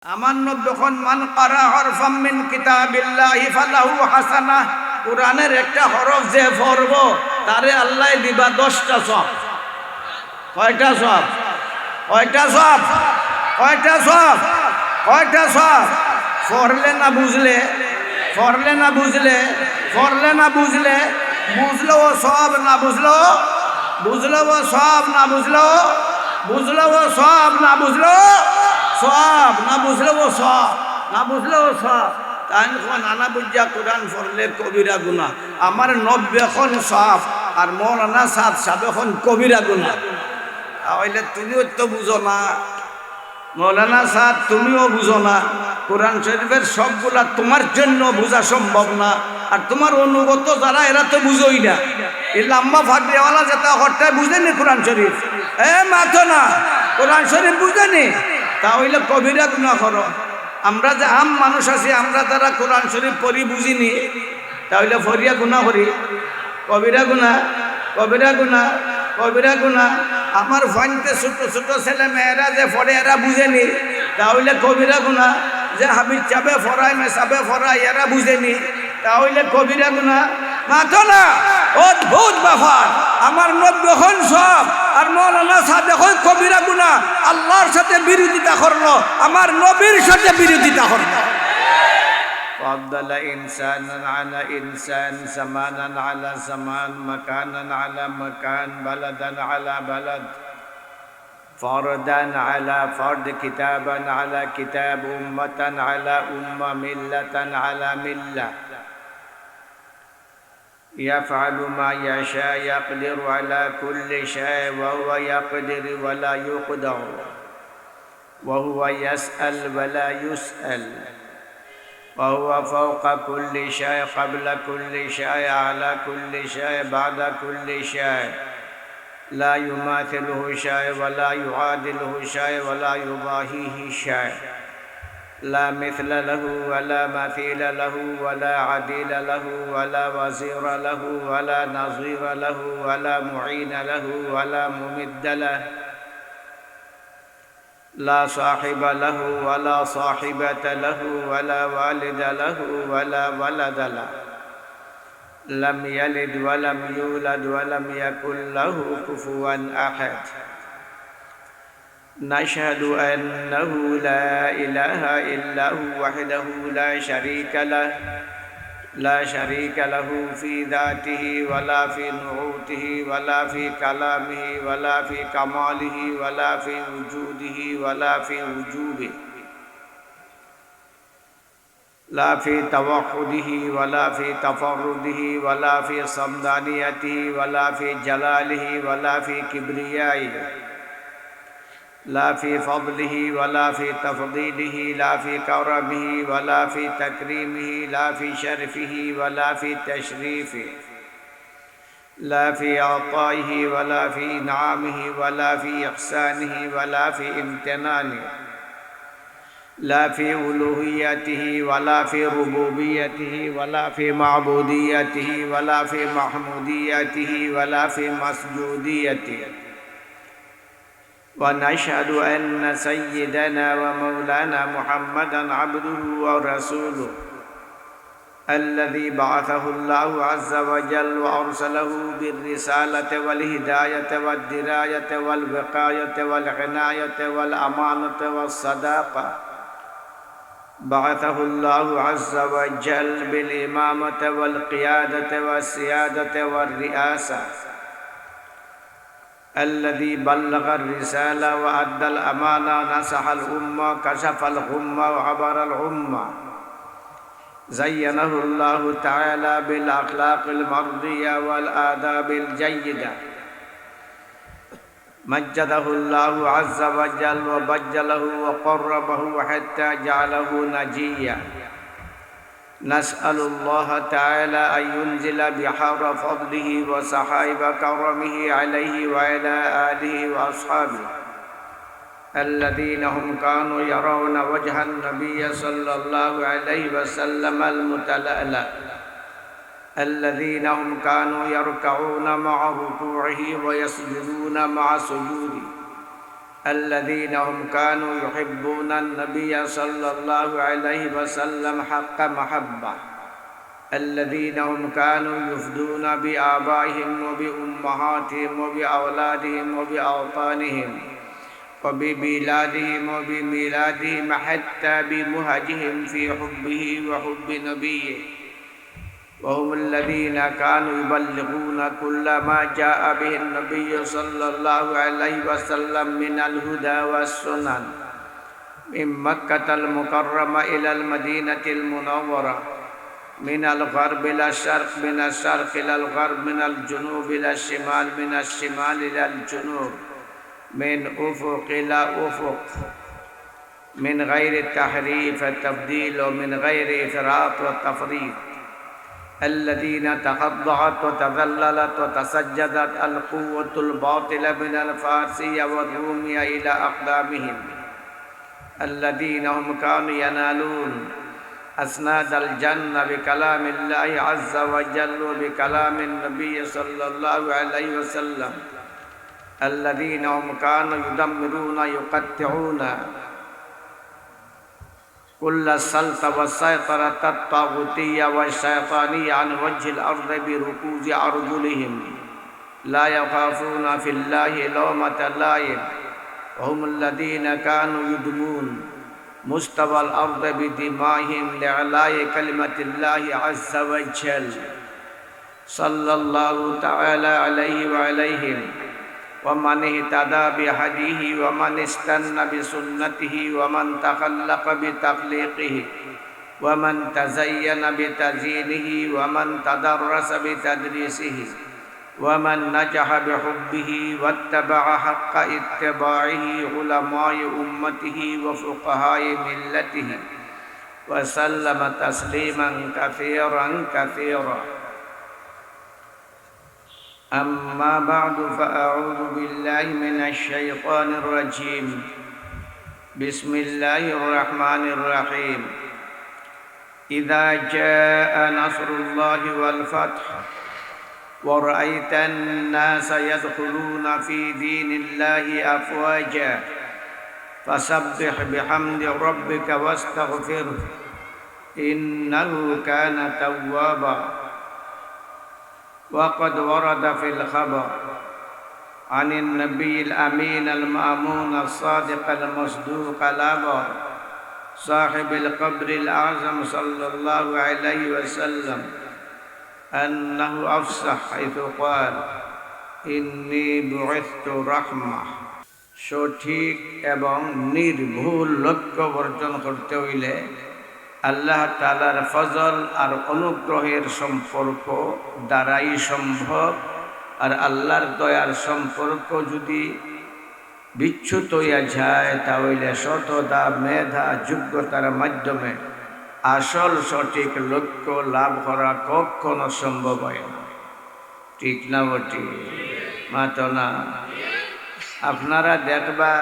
আমার নবীখন মান কারা হরফাম মিন কিতাবিল্লাহি ফালাহু হাসানাহ, কোরআনের একটা হরফ যে পড়ব তারে আল্লাহ দিবা 10টা সওয়াব। কয়টা সওয়াব? কয়টা সওয়াব? কয়টা সওয়াব? কয়টা সওয়াব? পড়লে না বুঝলে, পড়লে না বুঝলে, পড়লে না বুঝলে, বুঝলেও সওয়াব, না বুঝলেও, বুঝলেও সওয়াব, না বুঝলেও, বুঝলেও সওয়াব, না বুঝলেও সওয়াব, না বুঝলেও সওয়াব, না বুঝলেও সওয়াব। তাই নানা বুঝা কোরআন পড়লে কবিরা গুনাহ। আমার 90 সওয়াব আর মৌলানা সাদ সাহেব এখন কবিরা গুনাহ। তাহলে তুমিও তো বুঝো না, মৌলানা সাদ তুমিও বুঝো না। কোরআন শরীফের সবগুলা তোমার জন্য বোঝা সম্ভব না। আর তোমার অনুগত যারা এরা তো বুঝোই না। এই লম্বা ফাটিওয়ালা যেটা হঠাৎ বুঝেনি কোরআন শরীফ, মাথো না কোরআন শরীফ বুঝেনি, তাহলে কবিরা গুনাহ করো। আমরা যে আম মানুষ আছি, আমরা যারা কোরআন শরীফ পড়ি বুঝিনি, তাহলে ফরিয়া গুনাহ করি। কবিরা গুনাহ, কবিরা গুনাহ, কবিরা গুনাহ। আমার ফাইনতে ছোট ছোট ছেলে মেয়েরা যে পড়ে এরা বুঝেনি, তাহলে কবিরা গুনাহ। যে হাবিজ চাবে ফরাই মেসাবে ফরাই এরা বুঝেনি, তাহলে কবিরা গুনাহ। মাথো না, অদ্ভুত ব্যাপার। আমার 90 সওয়াব আর মৌলানা সাহেব এখন কবিরা গুনাহ। আল্লাহর সাথে বিরোধিতা করলো, আমার নবীর সাথে বিরোধিতা করলো। فضل إنسانا على إنسان، زمانا على زمان، مكانا على مكان، بلدا على بلد، فردا على فرد، كتابا على كتاب، أمة على أمة، ملة على ملة. يفعل ما يشاء، يقدر على كل شيء، وهو يقدر ولا يقدر، وهو يسأل ولا يسأل، وهو فوق كل شيء، قبل كل شيء، على كل شيء، بعد كل شيء. لا يماثله شيء ولا يعادله شيء ولا يضاهيه شيء. لا مثل له ولا مثيل له ولا عديل له ولا وزير له ولا نظير له ولا معين له ولا ممد له. لا صاحب له ولا صاحبة له ولا والد له ولا ولد له. لم يلد ولم يولد ولم يكن له كفوا أحد. نشهد أنه لا إله إلا هو وحده لا شريك له، لا شريك له في ذاته ولا في نعوته ولا في كلامه ولا في كماله ولا في وجوده ولا في وجوبه، لا في توحده ولا في تفرده ولا في صمدانيته ولا في جلاله ولا في كبريائه، لا في فضله ولا في تفضيله، لا في كرمه ولا في تكريمه، لا في شرفه ولا في تشريفه، لا في عطائه ولا في إنعامه ولا في إحسانه ولا في امتنانه، لا في ألوهيته ولا في ربوبيته ولا في معبوديته ولا في محموديته ولا في مسجوديته. ونشهد أن سيدنا ومولانا محمدا عبده ورسوله الذي بعثه الله عز وجل وأرسله بالرسالة والهداية والدراية والوقاية والعناية والأمانة والصداقة. بعثه الله عز وجل بالإمامة والقيادة والسيادة والرئاسة، الذي بلغ الرسالة وأدى الأمانة، نصح الأمة، كشف الغمة وعبر الغمة. زينه الله تعالى بالأخلاق المرضية والآداب الجيدة. مجده الله عز وجل وبجله وقربه حتى جعله نجيا. نسأل الله تعالى أن ينزل بحر فضله وسحائب كرمه عليه وعلى آله وأصحابه الذين هم كانوا يرون وجه النبي صلى الله عليه وسلم المتلألأ، الذين هم كانوا يركعون مع ركوعه ويسجدون مع سجوده، الذين هم كانوا يحبون النبي صلى الله عليه وسلم حق محبة الذين هم كانوا يفدون بآبائهم وبأمهاتهم وبأولادهم وبأوطانهم وببلادهم وبميلادهم حتى بمهجهم في حبه وحب نبيه وهم الذين كانوا يبلغون كل ما جاء به النبي صلى الله عليه وسلم من الهدى والسنن من مكة المكرمة إلى المدينة المنورة من الغرب إلى الشرق من الشرق إلى الغرب من الجنوب إلى الشمال من الشمال إلى الجنوب من أفق إلى أفق من غير تحريف التبديل ومن غير إفراط والتفريط الذين تخضعت وتذللت وتسجدت القوة الباطلة من الفارسية والرومية إلى أقدامهم الذين هم كانوا ينالون أسناد الجنة بكلام الله عز وجل وبكلام النبي صلى الله عليه وسلم الذين هم كانوا يدمرون يقطعون كل السلطة والسيطرة الطاغوتية والشيطانية عن وجه الأرض بركوز أرجلهم لا يخافون في الله لومة لائم وهم الذين كانوا يدمون مستوى الأرض بدمائهم لإعلاء كلمة الله عز وجل صلى الله تعالى عليه وعليهم ومن اهتدى بهديه ومن استنى بسنته ومن تخلق بتخليقه ومن تزين بتزيينه ومن تدرس بتدريسه ومن نجح بحبه واتبع حق اتباعه علماء أمته وفقهاء ملته وسلم تسليما كثيرا كثيرا أما بعد فأعوذ بالله من الشيطان الرجيم بسم الله الرحمن الرحيم إذا جاء نصر الله والفتح ورأيت الناس يدخلون في دين الله أفواجا فسبح بحمد ربك واستغفره إنه كان توابا وقد ورد في الخبر عن النبي الأمين المأمون الصادق المصدوق الأبر صاحب القبر الأعظم صلى الله عليه وسلم أنه أفصح حيث قال إني بعثت رحمة সঠিক এবং নির্ভুল লক্ষ্য অর্জন করতে হইলে আল্লাহ তাআলার ফজল আর অনুগ্রহের সম্পর্ক দ্বারাই সম্ভব। আর আল্লাহর দয়ার সম্পর্ক যদি বিচ্যুত হইয়া যায় তাহলে সততা মেধা যোগ্যতার মাধ্যমে আসল সঠিক লক্ষ্য লাভ করা কখনো সম্ভব হয় না। ঠিক না বটি মাতো না? আপনারা দেখবা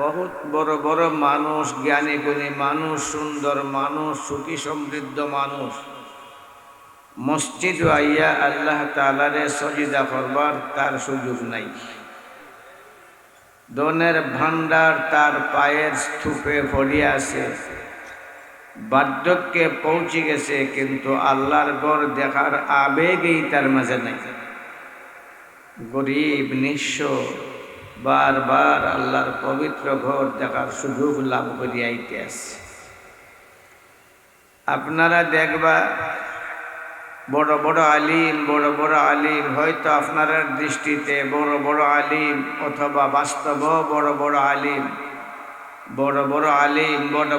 বহুত বড় বড় মানুষ, জ্ঞানী গুণী মানুষ, সুন্দর মানুষ, সুখী সমৃদ্ধ মানুষ মসজিদ আইয়া আল্লাহ তাআলারে সজদা করবার তার সুযোগ নাই। ধনের ভান্ডার তার পায়ের স্তূপে পড়িয়া আছে, বার্ধক্যে পৌঁছে গেছে, কিন্তু আল্লাহর ঘর দেখার আবেগই তার মাঝে নাই। গরিব নিঃস্ব বারবার আল্লাহর পবিত্র ঘর দেখার সুযোগ লাভ করিয়াইতে আছে। আপনারা দেখবা বড় বড় আলিম হয়তো আপনার দৃষ্টিতে বড় বড় আলিম অথবা বাস্তব বড় বড় আলিম, বড়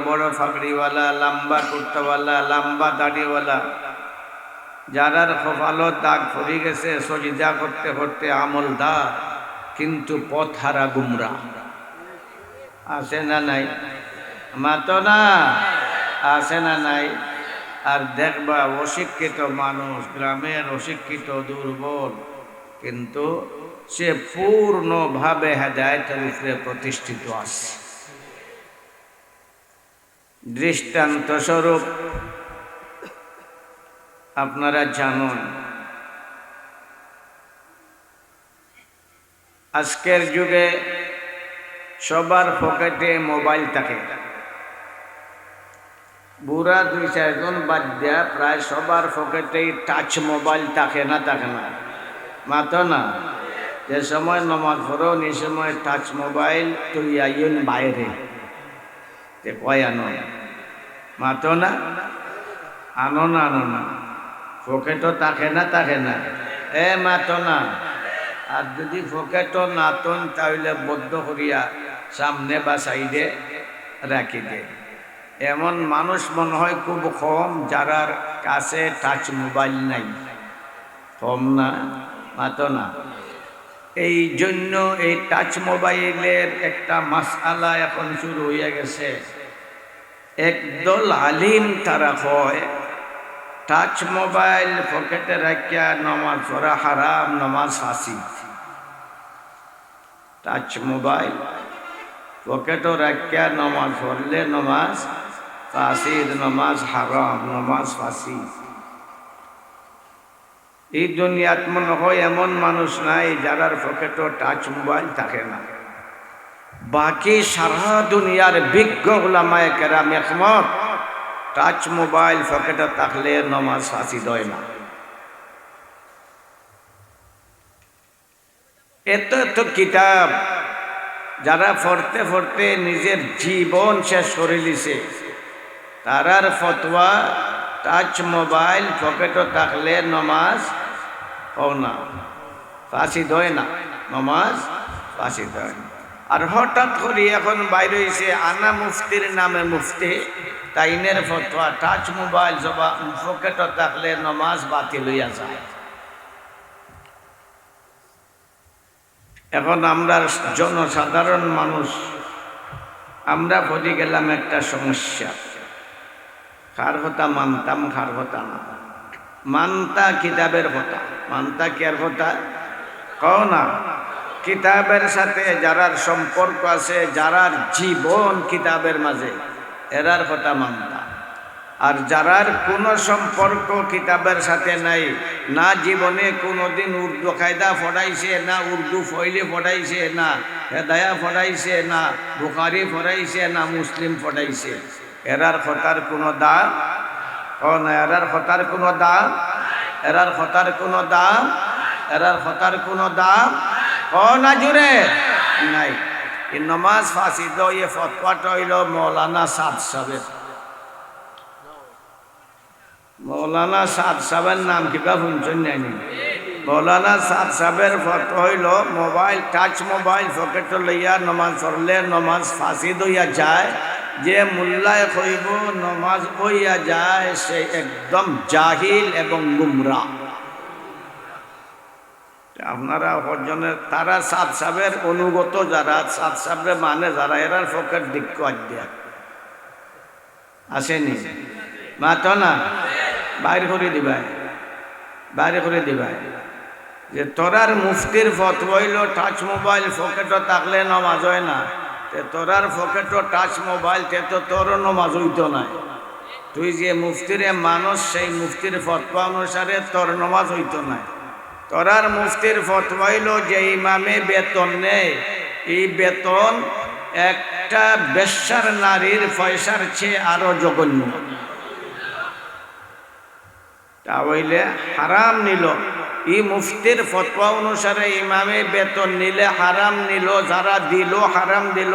বড় ফাকড়িওয়ালা, লম্বা কুর্তাওয়ালা, লম্বা দাড়িওয়ালা, যারার কপালত দাগ পড়ে গেছে সজদা করতে করতে আমলদার, কিন্তু পথ হারা গুমরা। আছে না নাই? মাতো না? আছে না নাই? আর দেখবা অশিক্ষিত মানুষ, গ্রামের অশিক্ষিত দুর্বল, কিন্তু সে পূর্ণভাবে হেদায়েতের উপরে প্রতিষ্ঠিত আছে। দৃষ্টান্ত স্বরূপ আপনারা জানেন, আজকের যুগে সবার পকেটে মোবাইল থাকে। বুড়া 2-4 জন বাদ দেয়া প্রায় সবার পকেটেই টাচ মোবাইল থাকে না মাতো না। যে সময় নমাজ পড়ো নি সময় টাচ মোবাইল তুই আইন বাইরে কয় আনো মাতো না, আনো না পকেটও থাকে না মাতো না। আর যদি পকেটও না তন তাহলে বদ্ধ করিয়া সামনে বা সাইডে রাখি দে। এমন মানুষ মনে হয় খুব কম যারার কাছে টাচ মোবাইল নাই, কম না মাতো না। এই জন্য এই টাচ মোবাইলের একটা মাসআলা এখন শুরু হয়ে গেছে। একদল আলিম তারা হয় টাচ মোবাইল পকেটে রাখিয়া নামাজ পড়া হারাম, নামাজ ফাঁসি। টাচ মোবাইল পকেটও রাখিয়া নামাজ পড়লে নামাজ ফাঁসির, নামাজ হারাম, নামাজ ফাঁসি। এই দুনিয়াত মনে হয় এমন মানুষ নাই যারার পকেটও টাচ মোবাইল থাকে না। বাকি সারা দুনিয়ার বিজ্ঞ উলামায়ে কেরাম একমত টাচ মোবাইল পকেটে থাকলে নামাজ ফাঁসি দেয় না। এত কিতাব যারা পড়তে পড়তে নিজের জীবন শেষ করে দিছে, তারার ফতোয়া টাচ মোবাইল পকেটে থাকলে নামাজ না ফাঁসি দেয় না, নামাজ ফাঁসি দেয় না। আর হঠাৎ করে এখন বাইরে হয়েছে আনা মুফতির নামে মুফতি, তাইনের ফতোয়া টাচ মোবাইল পকেটে থাকলে নামাজ বাতিল হইয়া যায়। এখন আমরা জনসাধারণ মানুষ আমরা পড়ে গেলাম একটা সমস্যা। কার কথা মানতাম, কার কথা না মানতা, কিতাবের কথা মানতা, কি আর কথা কও না। কিতাবের সাথে যারার সম্পর্ক আছে, যারার জীবন কিতাবের মাঝে, এরার কথা মানতা। আর যারার কোনো সম্পর্ক কিতাবের সাথে নাই, না জীবনে কোনোদিন উর্দু কায়দা পড়াইছে, না উর্দু ফয়লে পড়াইছে, না হেদায়া পড়াইছে, না বুখারি পড়াইছে, না মুসলিম পড়াইছে, এরার কথার কোনো দাম না। এরার কথার কোনো দাম, এরার কথার কোনো দাম, এরার কথার কোনো দাম না জুড়ে নাই। এই নমাজ ফাঁসি দিয়ে ফতোয়াটা হইল মৌলানা সাদ সাহেবের। মৌলানা সাদ সাহেবের নাম কিবা শুনছেন নাইনি? মৌলানা সাদ সাহেবের ফতোয়া হইল মোবাইল টাচ মোবাইল পকেটে লইয়া নমাজ পড়লে নমাজ ফাঁসি দইয়া যায়। যে মোল্লায় কইব নমাজ হইয়া যায় সে একদম জাহিল এবং গুমরা। আপনারা হজনের তারা সাদ সাহেবের অনুগত যারা, সাদ সাহেবের মানে যারা, এরার পকেট দিক্ষ আজ্ঞা আসেনি মাতো না, বাইর করে দিবাই, বাইরে করে দিবাই। যে তোরার মুফতির ফতোয়া হইল টাচ মোবাইল পকেটে থাকলে নামাজ হয় না, তোরার পকেটও টাচ মোবাইল, তে তো তোরও নামাজ হইতো না। তুই যে মুফতিরে মানুষ, সেই মুফতির ফতোয়া অনুসারে তোর নামাজ হইতো না। তোরার মুফতির ফতোয়া হইল যে ইমামে বেতন নেয়, এই বেতন একটা বেশ্যার নারীর পয়সার চেয়ে আরো জঘন্য। তা হইলে হারাম নিল। এই মুফতির ফতোয়া অনুসারে ইমামে বেতন নিলে হারাম নিল, যারা দিল হারাম দিল।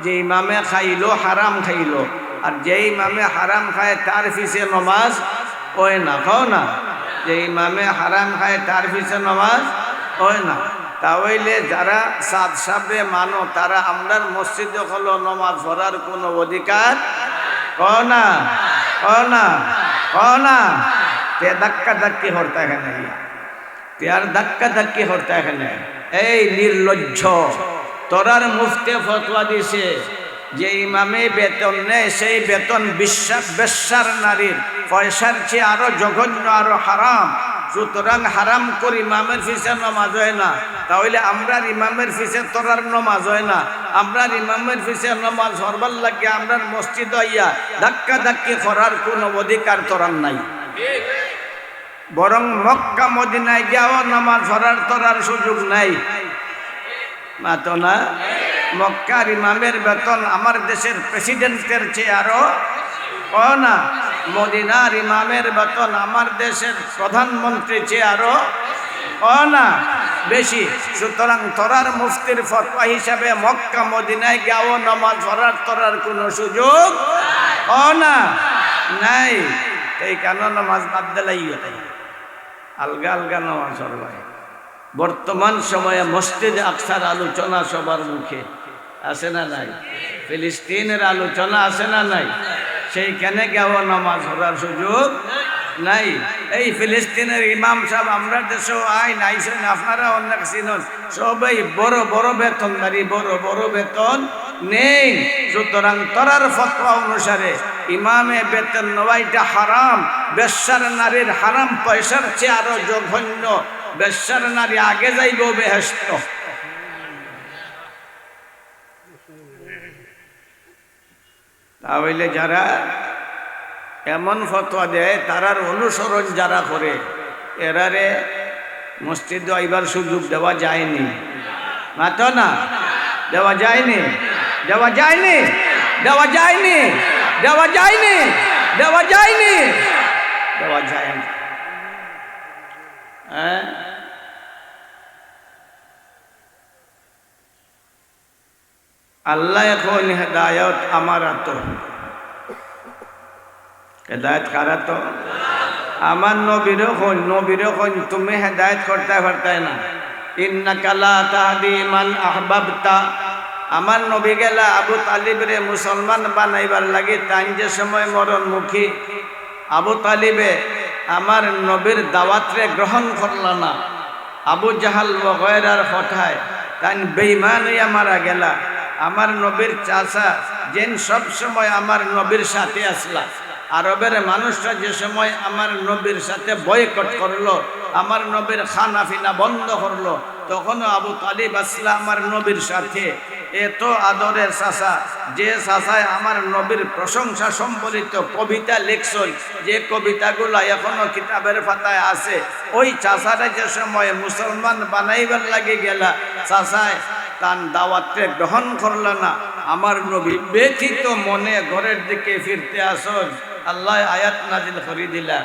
যে ইমামে খাইলো হারাম খাইলো, আর যে ইমামে হারাম খায় তার পিছে নমাজ হয় না, খাও না। যে ইমামে হারাম খায় তার পিছে নমাজ হয় না। তাহলে যারা সাদ সাহেবে মানো, তারা আমরার মসজিদে হলো নমাজ পড়ার কোনো অধিকার কও না, কও না, কও না। তে ধাক্কা ধাক্কি হরতা এখানে, তে আর ধাক্কা ধাক্কি হরতা এখানে। এই নির্লজ্জ, তোরার মুফতি ফতোয়া দিছে যে ইমামে বেতন নেয়, সেই বেতন বেশ্যার নারীর পয়সার চেয়ে আরো জঘন্য, আরো হারাম। সুতরাং হারাম করে ইমামের পিছে নামাজ হয় না। তাহলে আমরার ইমামের পিছে তোরার নামাজ হয় না। আমরার ইমামের পিছে নামাজ হরবার লাগে আমরার মসজিদ আইয়া ধাক্কা ধাক্কি করার কোনো অধিকার তোরার নাই। বরং মক্কা মদিনায় যাও নামাজ পড়ার তোরার সুযোগ নাই মাতো না। মক্কার ইমামের বেতন আমার দেশের প্রেসিডেন্টের চেয়ে আরো না, মদিনার ইমামের বেতন আমার দেশের প্রধানমন্ত্রীর চেয়ে আরো না বেশি। সুতরাং তোরার মুফতির ফতোয়া হিসাবে মক্কা মদিনায় গিয়েও নামাজ পড়ার কোনো সুযোগ না নাই। এই কেন নামাজ বাদ দিলাই আলগা আলগা নামাজ পড়বাই। বর্তমান সময়ে মসজিদ আকসার আলোচনা সবার মুখে আছে না নাই? ফিলিস্তিনের আলোচনা আছে না নাই? সেইখানে গেও নামাজ পড়ার সুযোগ নাই। এই ফিলিস্তিনের ইমাম সাহেব আমরা দেশেও আইন আইসেন, আপনারা অনেক চিনন, সবাই বড় বড় বেতনদারি, বড় বড় বেতন নেই। সুতরাং তোরার ফতোয়া অনুসারে ইমামে বেতন নেওয়াইটা হারাম। বেশ্যার নারীর হারাম পয়সার চেয়ে আরো জঘন্য। বেশ্যার নারী আগে যাইব বেহেশত। তাহলে যারা এমন ফতোয়া দেয় তারার অনুসরণ যারা করে এরারে মসজিদে আইবার সুযোগ দেওয়া যায়নি। মাতো না, দেওয়া যায়নি, দেওয়া যায়নি, দেওয়া যায়নি, দেওয়া যায়নি, দেওয়া যায়নি, দেওয়া যায়নি। হ্যাঁ, আল্লাহ এখন হেদায়ত আমার তো হেদায়ত কারা তো আমার নবীরও কোন তুমি হেদায়ত করতে পারতে না। ইন্নাকা লা তাহদি মান আহবাবতা। আমার নবী গেলা আবু তালিবরে মুসলমান বানাইবার লাগে, তাই যে সময় মরণমুখী আবু তালিবে আমার নবীর দাওয়াতরে গ্রহণ করলা না। আবু জাহাল বগয়রার কথায় তাই বেঈমান হইয়া মারা গেলা। আমার নবীর চাচা যেন সব সময় আমার নবীর সাথে আসলা। আরবের মানুষরা যে সময় আমার নবীর সাথে বয়কট করলো, আমার নবীর খানা পিনা বন্ধ করলো, তখনও আবু তালিব আসলা আমার নবীর সাথে। এত আদরের চাচা, যে চাচায় আমার নবীর প্রশংসা সম্বলিত কবিতা লিখছেন, যে কবিতাগুলো এখনো কিতাবের পাতায় আছে, ওই চাচারা যে সময় মুসলমান বানাইবার লাগে গেলা, চাচায় তার দাওয়াতকে গ্রহণ করল না। আমার নবী ব্যথিত মনে ঘরের দিকে ফিরতে আসন, আল্লাহ আয়াত নাজিল করে দিলা,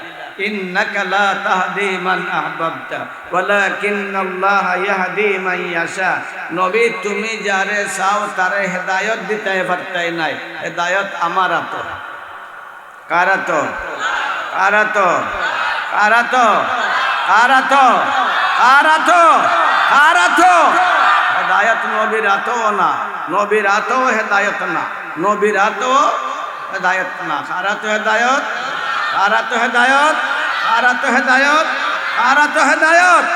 ইন্নাকা লা তাহদি মান আহবাবতা ওয়ালাকিন্নাল্লাহা ইয়াহদি মান ইয়াশা। নবী তুমি যারে চাও তারে হেদায়েত দিতে পারতাই নাই। হেদায়েত আমার তো কারা তো কারা তো কারা তো কারা তো কারা তো কারা তো হেদায়েত নবীর আতো না, নবীর আতো হেদায়েত না, নবীর আতো হেদায়েত না। কারা তো হেদায়েত, কারা তো হেদায়েত, কারা তো হেদায়েত, কারা তো হেদায়েত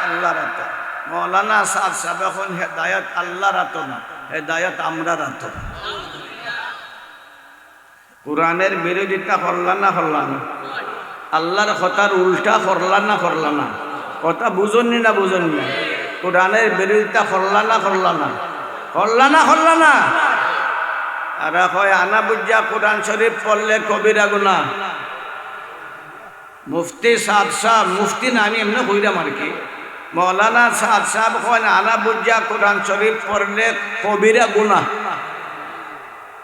আল্লাহর আতো। মৌলানা সাদ সাহেব এখন হেদায়েত আল্লাহর আতো না, হেদায়েত আমরার আতো। কোরআনের বিরোধিতা করলা না করলা না? আল্লাহর কথার উল্টা করলা না করলা না? কথা বুঝনি না বুঝনি না? কোরআনের বিরোধিতা করলা না করলা না? করলা না করলা না? আর হয় আনা বুঝা কোরআন শরীফ পড়লে কবিরা গুনাহ। মুফতি সাদ সাহেব, মুফতি না আমি এমনি কইরাম আর কি, মৌলানা সাদ সাহেব হয় আনা বুঝা কোরআন শরীফ পড়লে কবিরা গুনাহ।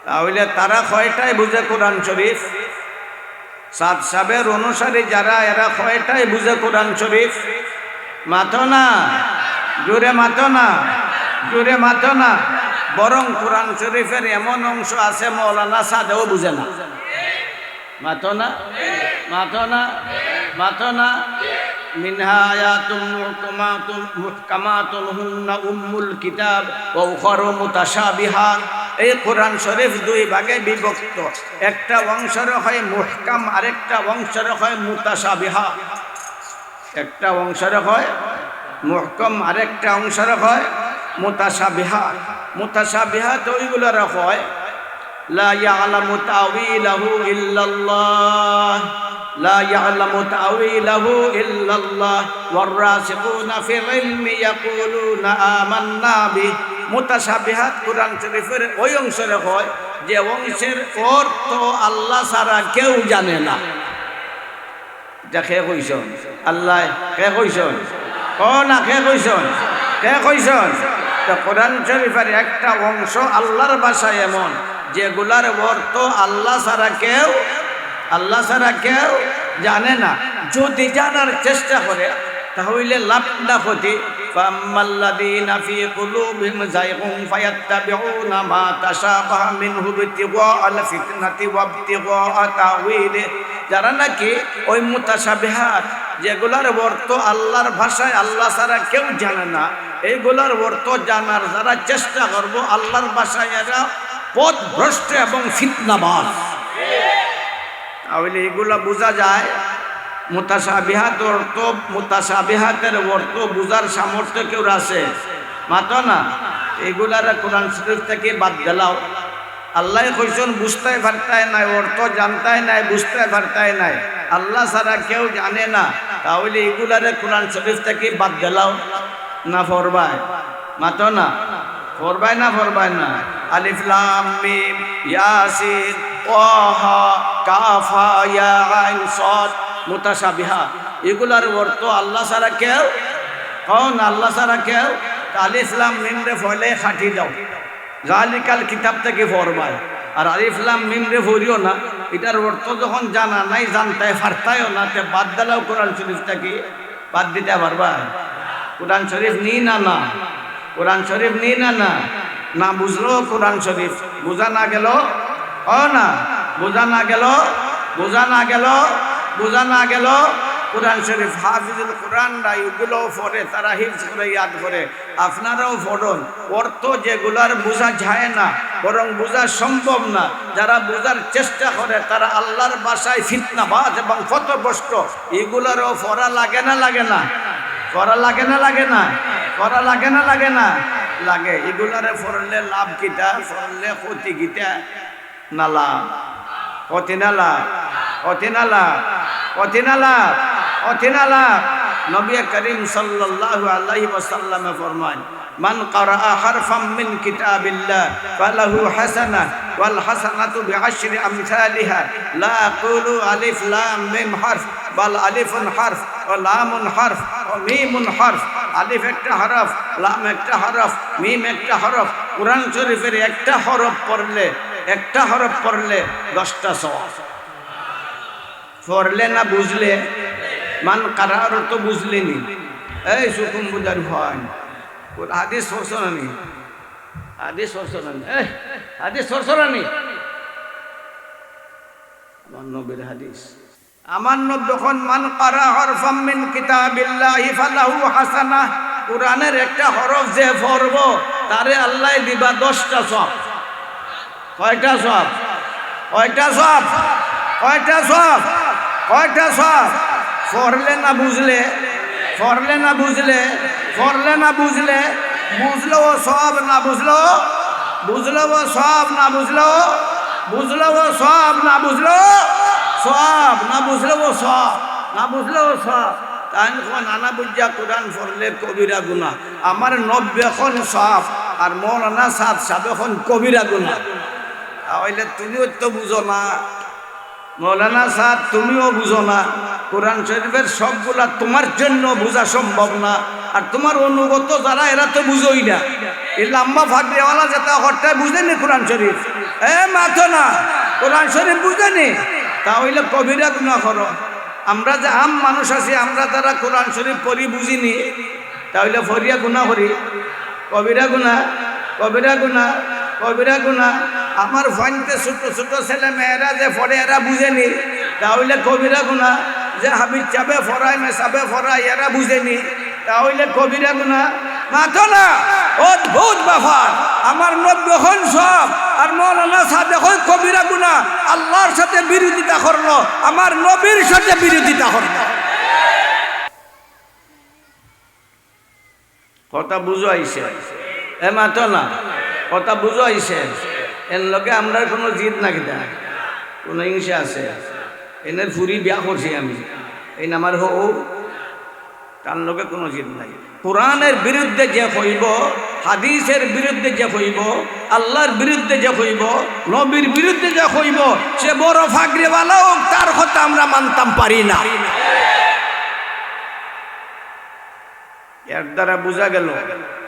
তাহলে তারা কয়টাই বুঝে কোরআন শরীফ? সাদ সাহেবের অনুসারী যারা, এরা কয়টাই বুঝে কোরআন শরীফ? মাথো না, জোরে মাথো না, জোরে মাথো না। বরং কোরআন শরীফের এমন অংশ আছে মৌলানা সাদেও বুঝে না। মাথো না, মাথো না, মাথো না। মিনহা আয়াতুম মুহকামাতুন হুন্না উম্মুল কিতাব ওয়া উখারু মুতাশাবিহাত। এই কোরআন শরীফ দুই ভাগে বিভক্ত, একটা অংশের হয় মুহকাম, আরেকটা অংশের হয় মুতাশাবিহাত। একটা অংশের হয় মুহকাম, আরেকটা অংশের হয় মুতাশাবিহাত। মুতাশাবিহাত ওইগুলোর হয় লা ইয়ালামু তাউইলাহু ইল্লাল্লাহ, লা ইয়ালামু তাউইলাহু ইল্লাল্লাহ ওয়ার রাসিখুনা ফিল ইলমি ইয়াকুলুনা আমান্না বিহি। মুতাশাবিহাত কোরআন শরীফের ওই অংশের হয় যে অংশের অর্থ আল্লাহ ছাড়া কেউ জানে না। এটা কে কইছেন? আল্লাহ। কে কইছেন? ও না, কে কইছেন? কে কইছেন? তো কোরআন শরীফের একটা অংশ আল্লাহর ভাষায় এমন যেগুলার অর্থ আল্লাহ ছাড়া কেউ জানে না। যদি জানার চেষ্টা করে তাহলে লাভটা ক্ষতি। ফাম্মাল্লাযীনা ফী কুলূবিহিম যায়গুন ফায়াত্তাবিউনা মা তাশাবাহা মিনহু ইবতিগাআল ফিতনাতি ওয়া ইবতিগাআ তাওয়ীলি, যারা নাকি ওই মুতাশাবিহাত যেগুলার অর্থ আল্লাহর ভাষায় আল্লাহ ছাড়া কেউ জানে না, এইগুলার অর্থ জানার যারা চেষ্টা করব আল্লাহর ভাষায় এরা পথভ্রষ্ট এবং ফিতনাবাজ। তাহলে এগুলা বোঝা যায় মুতাশাবিহাতের অর্থ বুঝার সামর্থ্য কেউ আছে মাতো না। এগুলার কোরআন শরীফ থেকে বাদ দিলাও। আল্লাহ কইছেন বুঝতে পারতাই নাই, অর্থ জানতাই নাই, বুঝতে পারতাই নাই, আল্লাহ ছাড়া কেউ জানে না। তাহলে এগুলারে কোরআন শরীফ থেকে বাদ দিলাও না ফরবাই মাতো না, ফরবাই না ফরবাই না। আলিফ লাম মিম ইয়াসিন তাহা কাফা ইয়া আইন সাদ মুতাশাবিহাত, এগুলার অর্থ আল্লাহ ছাড়া কেউ কোন আল্লাহ ছাড়া কেউ। আলিফ লাম মিম রে ফলে খাটি দাও, জালিকাল কিতাব থেকে ফরমায়। আর আলিফ লাম মিম রে ফরিও না, এটার অর্থ যখন জানা নাই, জানতে পারতাইও না, তে বাদ দিলাও কোরআন শরীফ থেকে বাদ দিতে পারবা? কোরআন শরীফ নি না না, কোরআন শরীফ নি না না, না বুঝলো কোরআন শরীফ, বোঝা না গেল না, বোঝা না গেল, বোঝা না গেল, বোঝা না গেল। কোরআন শরীফ হাফিজুল কোরআনরা এগুলো পড়ে, তারা হিফজ করে ইয়াদ করে, আপনারাও পড়ুন। অর্থ যেগুলার বোঝা যায় না, বরং বোঝা সম্ভব না, যারা বোঝার চেষ্টা করে তারা আল্লাহর ভাষায় ফিতনাবাজ এবং পথভ্রষ্ট। এগুলারও পড়া লাগে না লাগে না, পড়া লাগে না লাগে না, পড়া লাগে না লাগে না লাগে। এগুলারে পড়লে লাভ কিটা, পড়লে ক্ষতি কিটা? না লাভ, ক্ষতি না লাভ, ক্ষতি না লাভ, ক্ষতি না লাভ, ক্ষতি না লাভ। নবী করিম সাল্লাল্লাহু আলাইহি ওয়াসাল্লাম ফরমান, মান ক্বারাআ হারফাম মিন কিতাবিল্লাহ ফালাহু হাসানাহ ওয়াল হাসানাতু বিআশরি আমসালিহা লা আকুলু আলিফ লাম মিম হারফ বাল আলিফুন হারফ ওয়া লামুন হারফ ওয়া মিমুন হারফ। আলিফ একটা হরফ, লাম একটা হরফ, মিম একটা হরফ। কুরআন শরীফের একটা হরফ পড়লে, একটা হরফ পড়লে 10টা সওয়াব। পড়লে না বুঝলে, মান কারার তো বুঝলেনি, এই সুকুম বুঝার ভয়। হাদিস সরসরানি, হাদিস সরসরানি, হাদিস সরসরানি, আমার নবীর হাদিস। আমার নবী যখন মান কারা হরফাম মিন কিতাবিল্লাহি ফালাহু হাসানাহ, কোরআনের একটা হরফ যে পড়ব তারে আল্লাহ দিবা 10টা সওয়াব। কয়টা সওয়াব? কয়টা সওয়াব? কয়টা সওয়াব? কয়টা সওয়াব? পড়লে না বুঝলে, পড়লে না বুঝলে, পড়লে না বুঝলে, বুঝলো ও সওয়াব, না বুঝলো, বুঝলো ও সওয়াব, না বুঝলো, বুঝলো ও সওয়াব, না বুঝলো সওয়াব, না বুঝলো ও সওয়াব, না বুঝলো ও সওয়াব। তাই নানা বুঝা কোরআন পড়লে কবিরা গুনাহ। আমার 90 সওয়াব আর মৌলানা সাদ সাহেব এখন কবিরা গুনাহ। তাহলে তুমিও তো বুঝো না, মৌলানা সাহেব তুমিও বুঝো না, কোরআন শরীফের সবগুলা তোমার জন্য বোঝা সম্ভব না। আর তোমার অনুগত যারা এরা তো বুঝোই না। এই লম্বা ফাঁকরিওয়ালা যেটা হঠাৎ বুঝেনি কোরআন শরীফ, মাথো না, কোরআন শরীফ বুঝেনি, তাহলে কবিরা গুনাহ করো। আমরা যে আম মানুষ আছি, আমরা যারা কোরআন শরীফ পড়ি বুঝিনি, তাহলে ফরিয়া গুনাহ করি, কবিরা গুনাহ, কবিরা গুনাহ, কবিরা গুনাহ। আমার ফাইনতে ছোট ছোট ছেলে মেয়েরা যে পড়ে এরা বুঝেনি, তাহলে কবিরা গুনাহ। যে হাবিজ চাবে ফরাই মেসাবে ফরাই এরা বুঝেনি, তাহলে কবিরা গুনাহ। মাথো না, অদ্ভুত ব্যাপার। আমার 90 সব আর মৌলানা সাহেব এখন কবিরা গুনাহ। আল্লাহর সাথে বিরোধিতা করলো, আমার নবীর সাথে বিরোধিতা করলো। কথা বুঝো আইছে? মাথো না, কথা বুঝো আইছে? এর লগে আমরা কোনো জিদ না, কিনা কোনো হিংসা আছে? এনের ফুরি বিয়া করছি আমি, এই নামার হোক, তার লগে কোনো জিদ নাই। কোরআনের বিরুদ্ধে যে হইব, হাদিসের বিরুদ্ধে যে হইব, আল্লাহর বিরুদ্ধে যে হইব, নবীর বিরুদ্ধে যে হইব, সে বড় ফাগরিওয়ালা হোক, তার কথা আমরা মানতাম পারি না। এর দ্বারা বোঝা গেল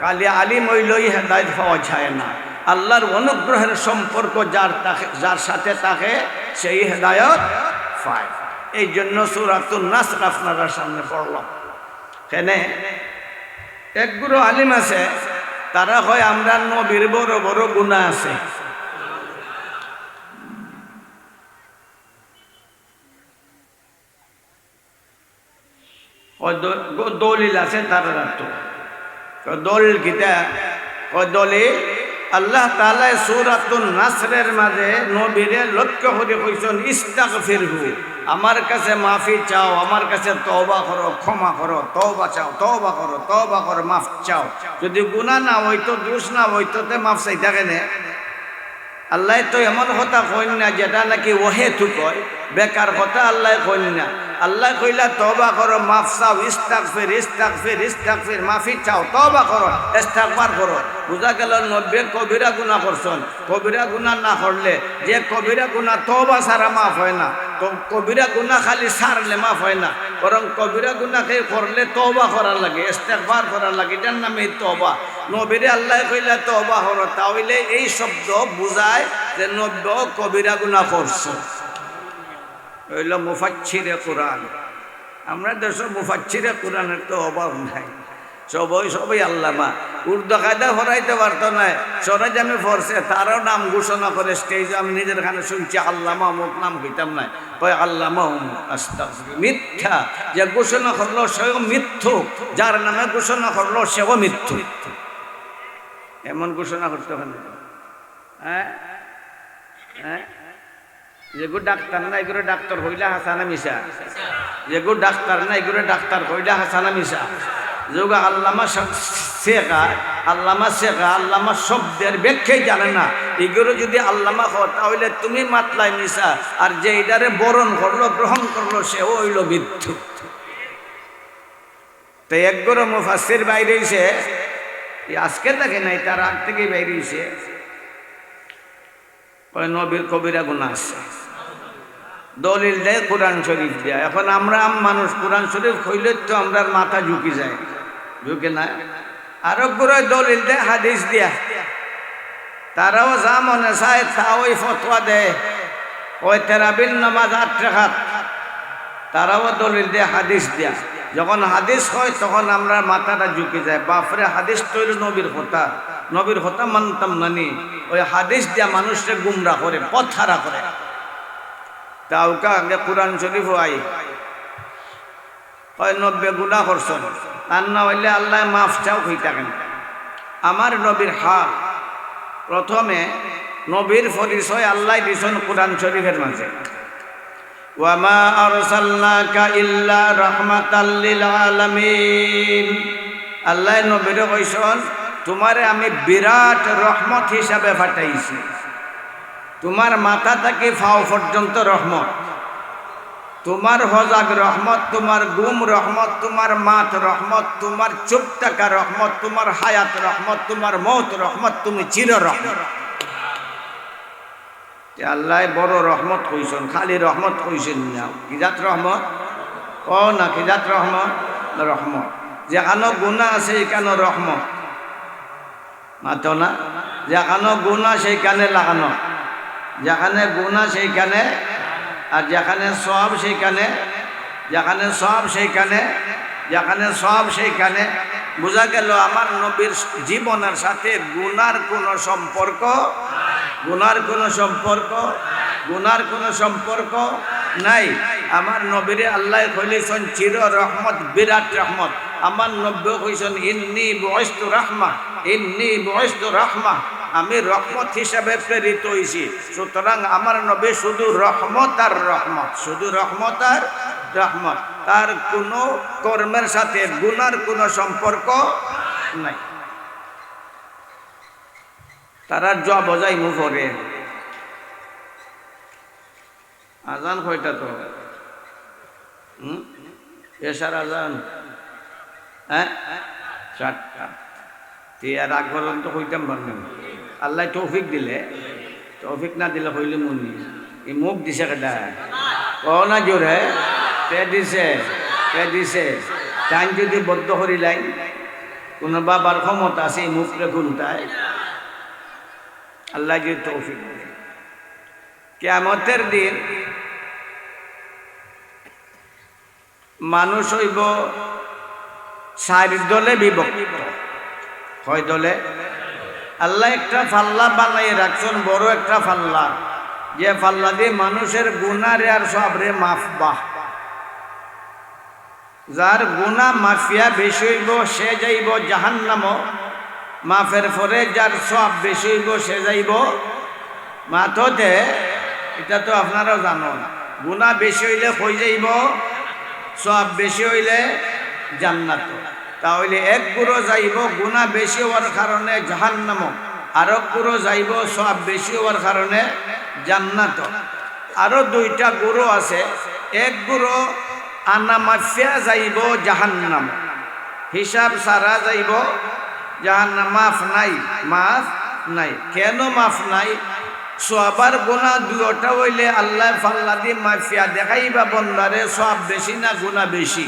খালি আলিম হইলেই হেদায়েত পাওয়া যায় না, আল্লাহর অনুগ্রহের সম্পর্ক যার সাথে থাকে সেই হেদায়েত পায়। এই জন্য সূরাতুন নাসর আপনার সামনে পড়লাম। এখানে এক গুরু আলিম আছে, তারা হয় আমরা নবীর বড় বড় গুনাহ আছে। দলিল আছে তারা তো দলিল কিতা দলিল আল্লাহ তাআলা সূরাতুন নাসরের মাঝে নবীরে লক্ষ্য করে কইছেন ইস্তাগফিরহু, আমার কাছে মাফি চাও, আমার কাছে তওবা করো, ক্ষমা করো, তওবা চাও, তওবা করো, তওবা করো, মাফ চাও। যদি গুনাহ না হইতো, দোষ না হইতো তে মাফ চাই থাকে না। আল্লাহ তো এমন কথা কইন না যেটা নাকি ওহে তু কয়, বেকার কথা আল্লাহ কইন না। আল্লাহ কইলা তওবা করো, মাফ চাও, ইস্তাগফির ইস্তাগফির ইস্তাগফির, মাফি চাও, তওবা করো, ইস্তিগফার করো। বুঝা গেল নব্বে কবিরা গুনাহ করছেন। কবিরা গুনাহ না করলে, যে কবিরা গুনাহ তওবা ছাড়া মাফ হয় না, তো কবিরা গুনাহ খালি ছাড়লে মাফ হয় না, বরং কবিরা গুনাহকে করলে তওবা করার লাগে, ইস্তিগফার করার লাগে, এটার নামে তওবা। নবীরে আল্লাহ কইলা তওবা করো, তাহলে এই শব্দ বুঝায় যে নব্য কবিরা গুনাহ করছে। হইল মুফাচ্ছিরে কোরআন। আমরা দেশ মুফাচ্ছিরে কোরআনের তো অভাব নাই, সবাই আল্লামা। উর্দু কায়দা হরাইতে পারতো না, সরেজামে পড়ছে, তারও নাম ঘোষণা করে স্টেজে। আমি নিজের খানে শুনছি আল্লামা অমুক, নাম কইতাম না, কয় আল্লামা অমুক। আস্তাগফিরুল্লাহ, মিথ্যা। যে ঘোষণা করলো সেও মিথ্যুক, যার নামে ঘোষণা করলো সেও মিথ্যুক। এমন ঘোষণা করতে হবে। হ্যাঁ হ্যাঁ, যেগু ডাক্তার না এগুলো ডাক্তার হইলা হাসানা মিশা, যেগু ডাক্তার না এগুলো ডাক্তার হইলা হাসানা মিশা। যেগু আল্লামা শেখা, আল্লামা শেখা, আল্লামা শব্দের ব্যাখ্যাই জানে না, এগুলো যদি আল্লামা হয় তাহলে তুমি মাতলাই মিশা, আর যে এটারে বরণ করলো, গ্রহণ করলো, সেও হইল মিথ্যুক। তো একগুলো মুফাসসির বাইরে হইছে, আজকে থাকে নাই, তার আগ থেকেই বাইরে হইছে, নবীর কবিরা গুনাহ আছে। দলিল দেয় কোরআন শরীফ দেয়া। এখন আমরা মানুষ কোরআন শরীফ কইলে তো আমরা মাথা ঝুঁকি যায়, ঝুঁকে না। আরো গুরু দলিল দেয় হাদিস দিয়া, তারাও যা মনে চায় তা ওই ফতোয়া দেয়। ওই তেরাবিন নামাজ 8 রাকাত, তারাও দলিল দেয় হাদিস দিয়া। যখন হাদিস হয় তখন আমরা মাথাটা ঝুঁকে যায়, বাপরে হাদিস তৈরি নবীর কথা, নবীর কথা মানতাম নানি। ওই হাদিস দিয়া মানুষকে গুমরা করে, পথ হারা করে। তাওকা আগে কোরআন শরীফ আই হয় 90 গুনাহ করছেন, তার না হইলে আল্লাহ মাফ চাও হই থাকেন। আমার নবীর হাল প্রথমে নবীর পরিচয় আল্লাহ দিয়েছেন কোরআন শরীফের মাঝে। ওয়ামা আরসালনাকা ইল্লা রাহমাতাল লিল আলামিন। আল্লাহ নবীরে কইছেন তোমারে আমি বিরাট রহমত হিসাবে পাঠাইছি। তোমার মাথা থেকে পাও পর্যন্ত রহমত, তোমার হজাগ রহমত, তোমার গুম রহমত, তোমার মাত রহমত, তোমার চুপ থাকা রহমত, তোমার হায়াত রহমত, তোমার মৌত রহমত, তুমি চির রহমত। আল্লাহ বড় রহমত কইছেন, খালি রহমত কইছেন না। কি জাত রহমত? ও না, কি জাত রহমত? রহমত। যেখানে গুনাহ আছে এখানে রহমত মাতো না, যেখানে গুনাহ সেইখানে লাগানো, যেখানে গুনাহ সেইখানে, আর যেখানে সওয়াব সেইখানে, যেখানে সওয়াব সেইখানে, যেখানে সওয়াব সেইখানে। বোঝা গেল আমার নবীর জীবনের সাথে গুনার কোনো সম্পর্ক, গুনার কোনো সম্পর্ক, গুনার কোনো সম্পর্ক নাই। আমার নবীরে আল্লাহ কইলেছেন চির রহমত, বিরাট রহমত। আমার নবী কইছেন ইন্নী বুইস্তু রাহমা, ইন্নী বুইস্তু রাহমা, আমি রহমত হিসাবে প্রেরিত হইছি। সুতরাং আমার নবী শুধু রহমত আর রহমত, শুধু রহমত আর রহমত। তার কোনো কর্মের সাথে গুনার কোনো সম্পর্ক নাই। তারা যা বজাই মুখ করে। আজান কয়টা তো? এসার আজান হ্যাঁ 4টা। আর আগ পর্যন্ত হইতাম পারলাম। আল্লাহ তৌফিক দিলে, তৌফিক না দিলে হইলে মনি এই মুখ দিছে কেটা ক না জোরে পে দিছে, পে দিছে। টাইম যদি বদ্ধ করি লাই কোন বাবার ক্ষমতা আছে এই মুখরে খুলতায়? আল্লাহ যে তৌফিক দেন। কিয়ামতের দিন মানুষ হইব 4 দলে বিভক্ত। কয় দলে? আল্লাহ একটা ফাল্লা বানাই রাখছেন, বড় একটা ফাল্লা, যে ফাল্লা দিয়ে মানুষের গুনারে আর সবরে মাফবা। যার গুনাহ মাফিয়া বেশি হইব সে যাইব জাহান্নাম, মাফের পরে যার সব বেশি হইব সে যাইব মাথতে। এটা তো আপনারাও জানেন, গুনাহ বেশি হইলে কই যাইব? সব বেশি হইলে জান্নাত। তাহলে এক গুরু যাইব গুনাহ বেশি হওয়ার কারণে জাহান্নাম, আর এক গুরু যাইব সব বেশি হওয়ার কারণে জান্নাত। আরো 2টা গুরু আছে। এক গুরু আনা মাফিয়া যাইব জাহান্নাম, হিসাব সারা যাইব জাহান্নাম। মাফ নাই, মাফ নাই। কেন মাফ নাই? সবার গুনাহ 2টা হইলে আল্লাহ ফাল্লা দি মাফিয়া দেখাইবা বন্দারে সব বেশি না গুনাহ বেশি।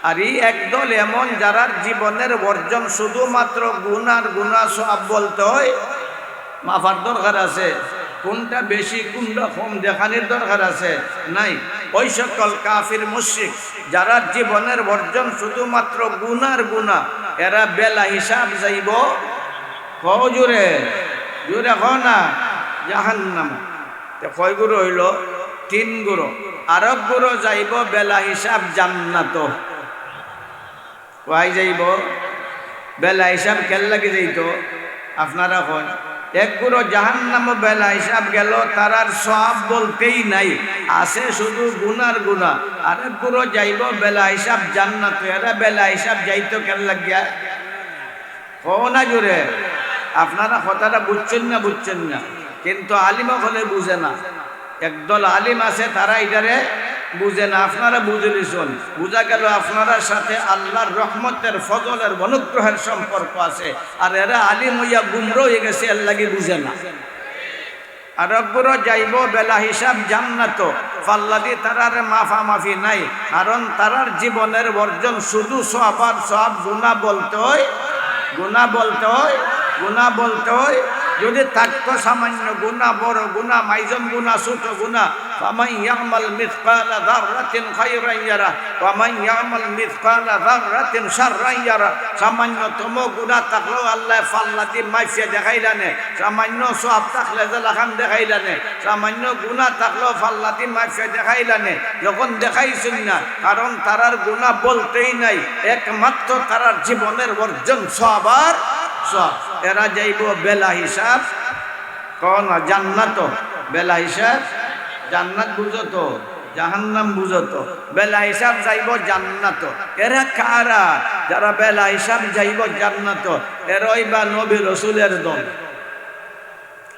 আর এই একদল এমন যারা জীবনের বর্জন শুধুমাত্র গুনার গুনাহ সব বলতে হয়, মাফার দরকার আছে। কোনটা বেশি কোনটা কম দেখানোর দরকার আছে নাই। ওই সকল কাফির মুশরিক যারা জীবনের বর্জন শুধুমাত্র গুনার গুনাহ, এরা বেলা হিসাব যাইব জোরে জোরে না জাহান্নাম। কয় গুরু হইল? 3 গুরু। আরব গুরু যাইব বেলা হিসাব জান্নাত। কয় যাইব? বেলা হিসাব কেন লাগে যাইত আপনারা কয়? এক গুরু জাহান্নাম বেলা হিসাব গেল, তারার সব বলতেই নাই, আছে শুধু গুনার গুনাহ। আরেক গুরু যাইব বেলা হিসাব জান্নাত। এরা বেলা হিসাব যাইতো কেন লাগিয়া? কও না জোরে। আপনারা কথাটা বুঝছেন না? বুঝছেন না, কিন্তু আলিম হলে বুঝে না। একদল আলিম আছে তারা এটারে বুঝে না। আপনারা বুঝলি শোন, বুঝা গেল আপনারা সাথে আল্লাহর রহমতের ফজলের অনুগ্রহের সম্পর্ক আছে। আর এরা আলিম হইয়া গুমরা হয়ে গেছে, এর লাগি বুঝে না। আর রব্বুরও যাইব বেলা হিসাব জান্নাত। ফাল্লা দিয়ে তারার মাফামাফি নাই, কারণ তারার জীবনের বর্জন শুধু সব আর সব। গুনাহ বলতে হয়, গুনাহ বলতে হয়, গুনাহ বলতে হয়। যদি থাকতো সামান্য গুনাহ, বড় গুনাহ, মাইজন গুনাহ, ছোট গুনাহ, ফামান ইয়ামাল মিসকালা যাররাতিন খায়রান ইয়ারা ওয়া মান ইয়ামাল মিসকালা যাররাতিন শাররান ইয়ারা। সামান্যতম গুনাহ থাকলেও আল্লাহ ফাল্লা দিয়ে মাইফিয়া দেখাইলানে। সামান্য সওয়াব থাকলে জালাখান দেখাইলানে। সামান্য গুনাহ থাকলেও ফাল্লা দিয়ে মাইফিয়া দেখাইলানে। যখন দেখাইছেন না, কারণ তারার গুনাহ বলতেই নাই, একমাত্র তারার জীবনের বর্জন সওয়াব আর সব। এরা যাইব বেলা হিসাব কোন জান্নাত। বেলা হিসাব জান্নাত বুঝো তো, জাহান্নাম বুঝো তো। বেলা হিসাব যাইব জান্নাত। এরা কারা? যারা বেলা হিসাব যাইব জান্নাত, এরাই বা নবী রাসূলের দল।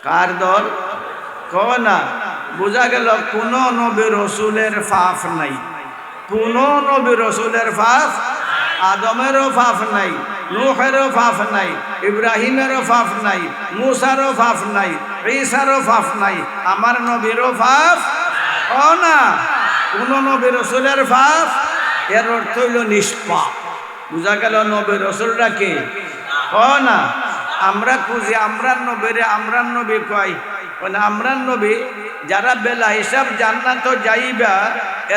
কার দল? কও না। বুঝা গেল কোন নবী রাসূলের পাপ নাই, কোন নবী রাসূলের পাপ। আদমেরও পাপ নাই, নূহেরও পাপ নাই, ইব্রাহিমেরও পাপ নাই, মুসারও পাপ নাই, ঈসারও পাপ নাই, আমার নবীরও পাপ ও না। কোন নবী রাসূলের পাপ। এর অর্থ হইল নিষ্পাপ। বুঝা গেল নবী রাসূলরা কে? ও না। আমরা খুঁজি আমরার নবীরে আমরার নবী কয়, আমরার নবী যারা বেলা হিসাব জান্নাত যাইবা,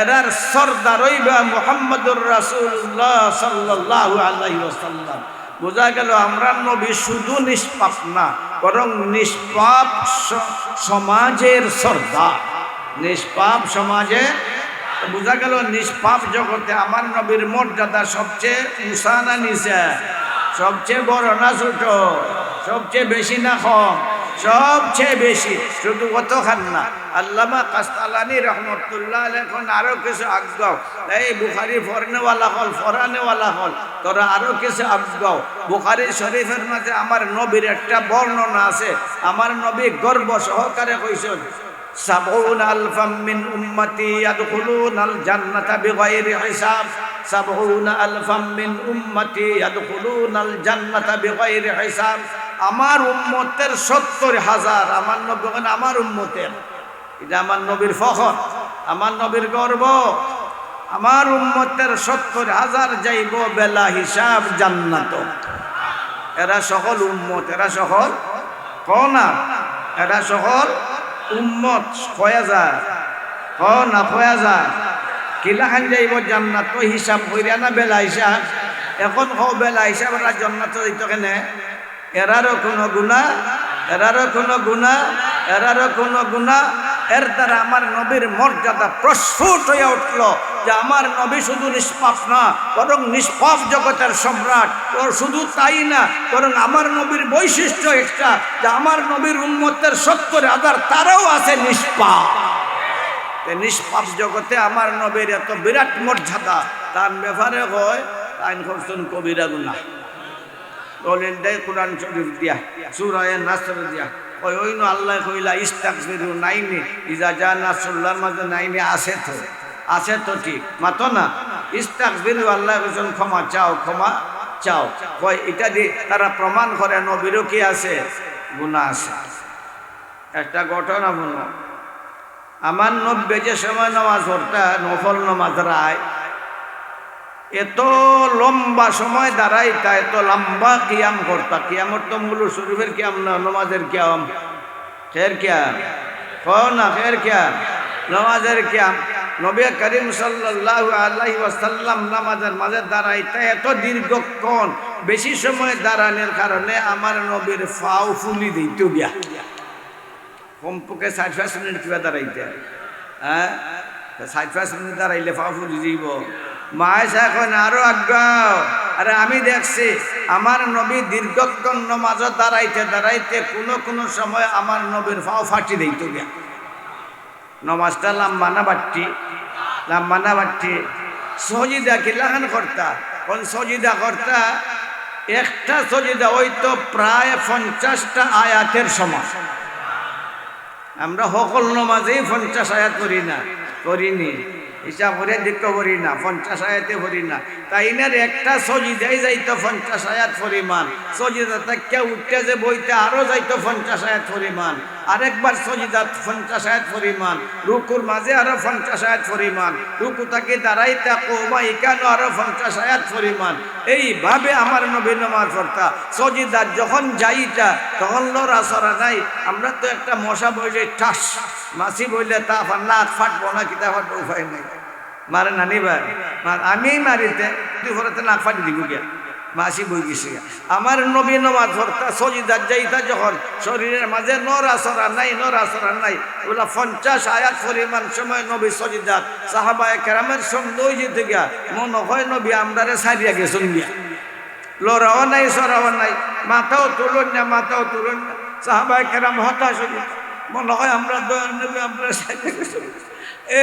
এরার সরদার হইবা মুহাম্মদুর রাসূলুল্লাহ সাল্লাল্লাহু আলাইহি ওয়াসাল্লাম। বোঝা গেল আমরার নবী শুধু নিষ্পাপ না, বরং নিষ্পাপ সমাজের সরদার। নিষ্পাপ সমাজে বোঝা গেল নিষ্পাপ জগতে আমার নবীর মর্যাদা সবচেয়ে উঁচা না নিচে? সবচেয়ে বড় না ছোট? সবচেয়ে বেশি না কম? সবচেয়ে বেশি। শুধু কতখান না, আল্লামা কাস্তালানী রহমতুল্লাহ এখন আরো কিছু আজ্ঞাও। এই বুখারি পড়নেওয়ালা হল, ফরানেওয়ালা হল, তোরা আরো কিছু আজ্ঞাও। বুখারি শরীফের মাঝে আমার নবীর একটা বর্ণনা আছে। আমার নবী গর্ব সহকারে কইছেন, 70 আলফাম মিন উম্মতি ইয়াদখুলুনাল জান্নাতা বিগাইরি হিসাব। 70 আলফাম মিন উম্মতি ইয়াদখুলুনাল জান্নাতা বিগাইরি হিসাব। আমার উম্মতের 70,000, আমার নবী আমার উম্মতের। এটা আমার নবীর ফখর, আমার নবীর গর্ব। আমার উম্মতের 70,000 যাইব বেলা হিসাব জান্নাত। এরা সকল উম্মত, এরা সকল না, এরা সকল উম্মত কয়া যায় না, কয়া যায় কিলাখান যাইব জান্নাত হিসাব কইরা না বেলা হিসাব? এখন বেলা হিসাব এরা জান্নাত যাইত কেনে? এরারও কোনো গুনাহ, এরারও কোনো গুনাহ, এরারও কোনো গুনাহ। এর দ্বারা আমার নবীর মর্যাদা প্রস্ফুট হয়ে উঠল যে আমার নবী শুধু নিষ্পাপ না, বরং নিষ্পাপ জগতের সম্রাট। শুধু তাই না, বরং আমার নবীর বৈশিষ্ট্য একটা যে আমার নবীর উম্মতের 70,000 তারাও আছে নিষ্পাপ। নিষ্পাপ জগতে আমার নবীর এত বিরাট মর্যাদা, তার ব্যাপারে হয় আইন করছেন কবিরা গুনাহ। দলিল দেয় কোরআন শরীফ দিয়া, সূরা নাসর দিয়া। ওই আল্লাহ কইলা ইস্তাগফিরু নাইনি ইজা জা নাসরুল্লাহর মাঝে নাইনি আছে তো ঠিক মাতো না। ইস্তাগফিরু আল্লাহ কইছেন ক্ষমা চাও, ক্ষমা চাও। কয় এটা দিয়ে তারা প্রমাণ করে নবীরও কি আছে, গুনাহ আছে। একটা ঘটনা বলো, আমার নবী যে সময় নামাজ পড়তা, নফল নামাজ রায়, এত লম্বা সময় দাঁড়াইতা, এত লম্বা কিয়াম করতা। কিয়ামত তো মূল শরীফের কিয়াম না, নমাজের কিয়াম। খের কিয়াম না, খের কিয়াম, নমাজের কিয়াম। নবী করিম সাল্লাল্লাহু আলাইহি ওয়াসাল্লাম নামাজের মাঝে দাঁড়াইতা এত দীর্ঘক্ষণ, বেশি সময় দাঁড়ানোর কারণে আমার নবীর ফাও ফুলি দিত গিয়া। কমপক্ষে 60 মিনিট কিবা দাঁড়াইতে, হ্যাঁ 60 মিনিট দাঁড়াইলে ফাও ফুলি দিব। মায়েশা এখন আরো আজ্ঞাও। আরে আমি দেখছি আমার নবী দীর্ঘক্ষণ নামাজ দাঁড়াইতে দাঁড়াইতে কোনো সময় আমার নবীর ফাও ফাটি দিত গিয়া। নমাজটা লম্বা না বাট্টি, লম্বা না বাট্টি। সজিদা কিলাখান করতা, কোন সজিদা করতা? একটা সজিদা ওই তো প্রায় 50টা আয়াতের সমান। আমরা সকল নমাজেই 50 আয়াত করি না, করিনি, হিসাব করে দেখতে করি না, 50 আয়াতে করি না। তাই না একটা সজিদাই যাইতো 50 আয়াত পরিমাণ। সজিদা তাকে উঠতে যে বইতে আরো যাইতো 50 আয়াত পরিমাণ। আরেকবার সজিদা 50 আয়াত পরিমাণ। রুকুর মাঝে আরো 50 আয়াত পরিমাণ। রুকু তাকে দাঁড়াইতে কোমা এখানে আরো 50 আয়াত পরিমাণ। এইভাবে আমার নবী নামাজ পড়তা। সজিদা যখন যাইতা তখন লড়া সরা নাই। আমরা তো একটা মশা বইলে ঠাস, মাছি বইলে তা নাক ফাটবো না, কিতা ফাটবো উপায় নেই। মারে নানি ভাই, আমি মারিতে তুই ঘরেতে নাক ফাটি দিব গিয়া, মাসি বই গেছে। আমার নবী নামাজ পড়তা, সজিদার যাইতা যখন শরীরের মাঝে নড়াচড়া নাই, নড়াচড়া নাই। ওগুলা 50 আয়াত পরিমাণ সময় নবী সজিদার। সাহাবায়ে কেরামের সঙ্গে যেতে গিয়া মনে হয় নবী আমরারে ছাড়িয়া গেছেন গিয়া। লড়াও নাই, সরাও নাই, মাথাও তুলন না, মাথাও তুলন না। সাহাবায়ে কেরাম হতাশ হয়ে মনে হয় আমরা দয়ার নবী আমরা ছাড়িয়া গেছেন।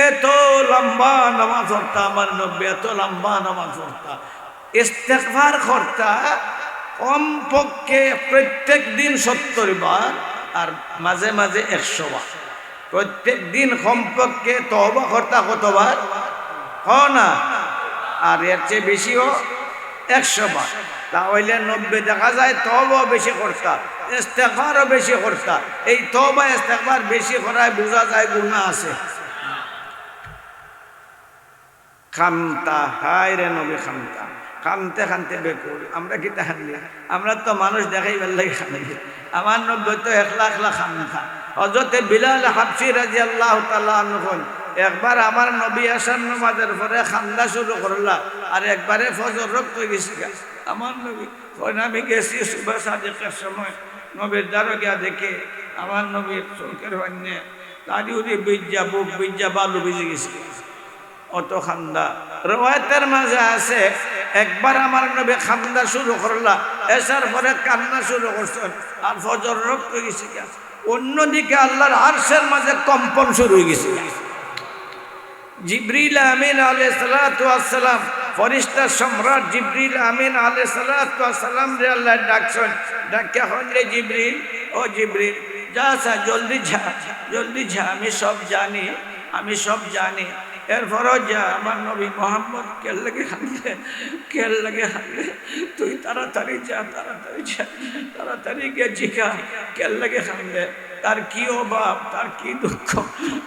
এত লম্বা নামাজ পড়তা আমার নবী, এত লম্বা নামাজ পড়তা। ইস্তেগফার করতা কমপক্ষে প্রত্যেক দিন 70 বার, আর মাঝে মাঝে 100 বার। প্রত্যেক দিন কমপক্ষে তওবা করতা কতবার? না, আর এর চেয়ে বেশিও 100 বার। তাহলে 90 দেখা যায় তওবা বেশি করতা, ইস্তেগফারও বেশি করতা। এই তওবা ইস্তেগফার বেশি করায় বোঝা যায় গুনাহ আছে। খামতা, হায় রে নবী খামতা, খামতে খামতে বেকুল। আমরা কি তাহারি? আমরা তো মানুষ দেখাই বেলাই খানি। আমার নবী তো একলা একলা খামতা। হযরতে বিলাল হাবশী রাদিয়াল্লাহু তাআলা আনহু একবার আমার নবী আসার নামাজের পরে খান্দা শুরু করলা, আর একবারে ফজর রক্ত গেছে। আমার নবী আমি গেছি সুবহ সাদিকের সময়, নবীর দ্বারা গিয়া দেখে আমার নবীর চোখের বান্যে তারি উড়ে বিজ্জা, বুক বিজ্জা, বালু ভিজে গেছে। অত খান্দা। রওয়ায়াতের মাঝে আছে একবার আমার নবী খান্দা শুরু করলা, এসার পরে কান্না শুরু করছেন, আর ফজর রক্ত গেছে। অন্যদিকে আল্লাহর আরশের মাঝে কম্পন শুরু হয়ে গেছে। জিবরিল আমিন আলাইহিস সালাতু ওয়াস সালাম, ফেরেশতা সম্রাট জিবরিল আমিন আলাইহিস সালাতু ওয়াস সালাম রে আল্লাহ ডাকছেন। ডাকে হলে জিবরিল, ও জিবরিল যা, জলদি যা, জলদি যা, আমি সব জানি, আমি সব জানি। এরপরও যা, আমার নবী মোহাম্মদ কেল লাগে হানলে, কেল লাগে হানলে, তুই তাড়াতাড়ি যা, তাড়াতাড়ি যা, তাড়াতাড়ি গিয়ে জিকা কেল লাগে হানলে। তার কি অভাব, তার কি দুঃখ,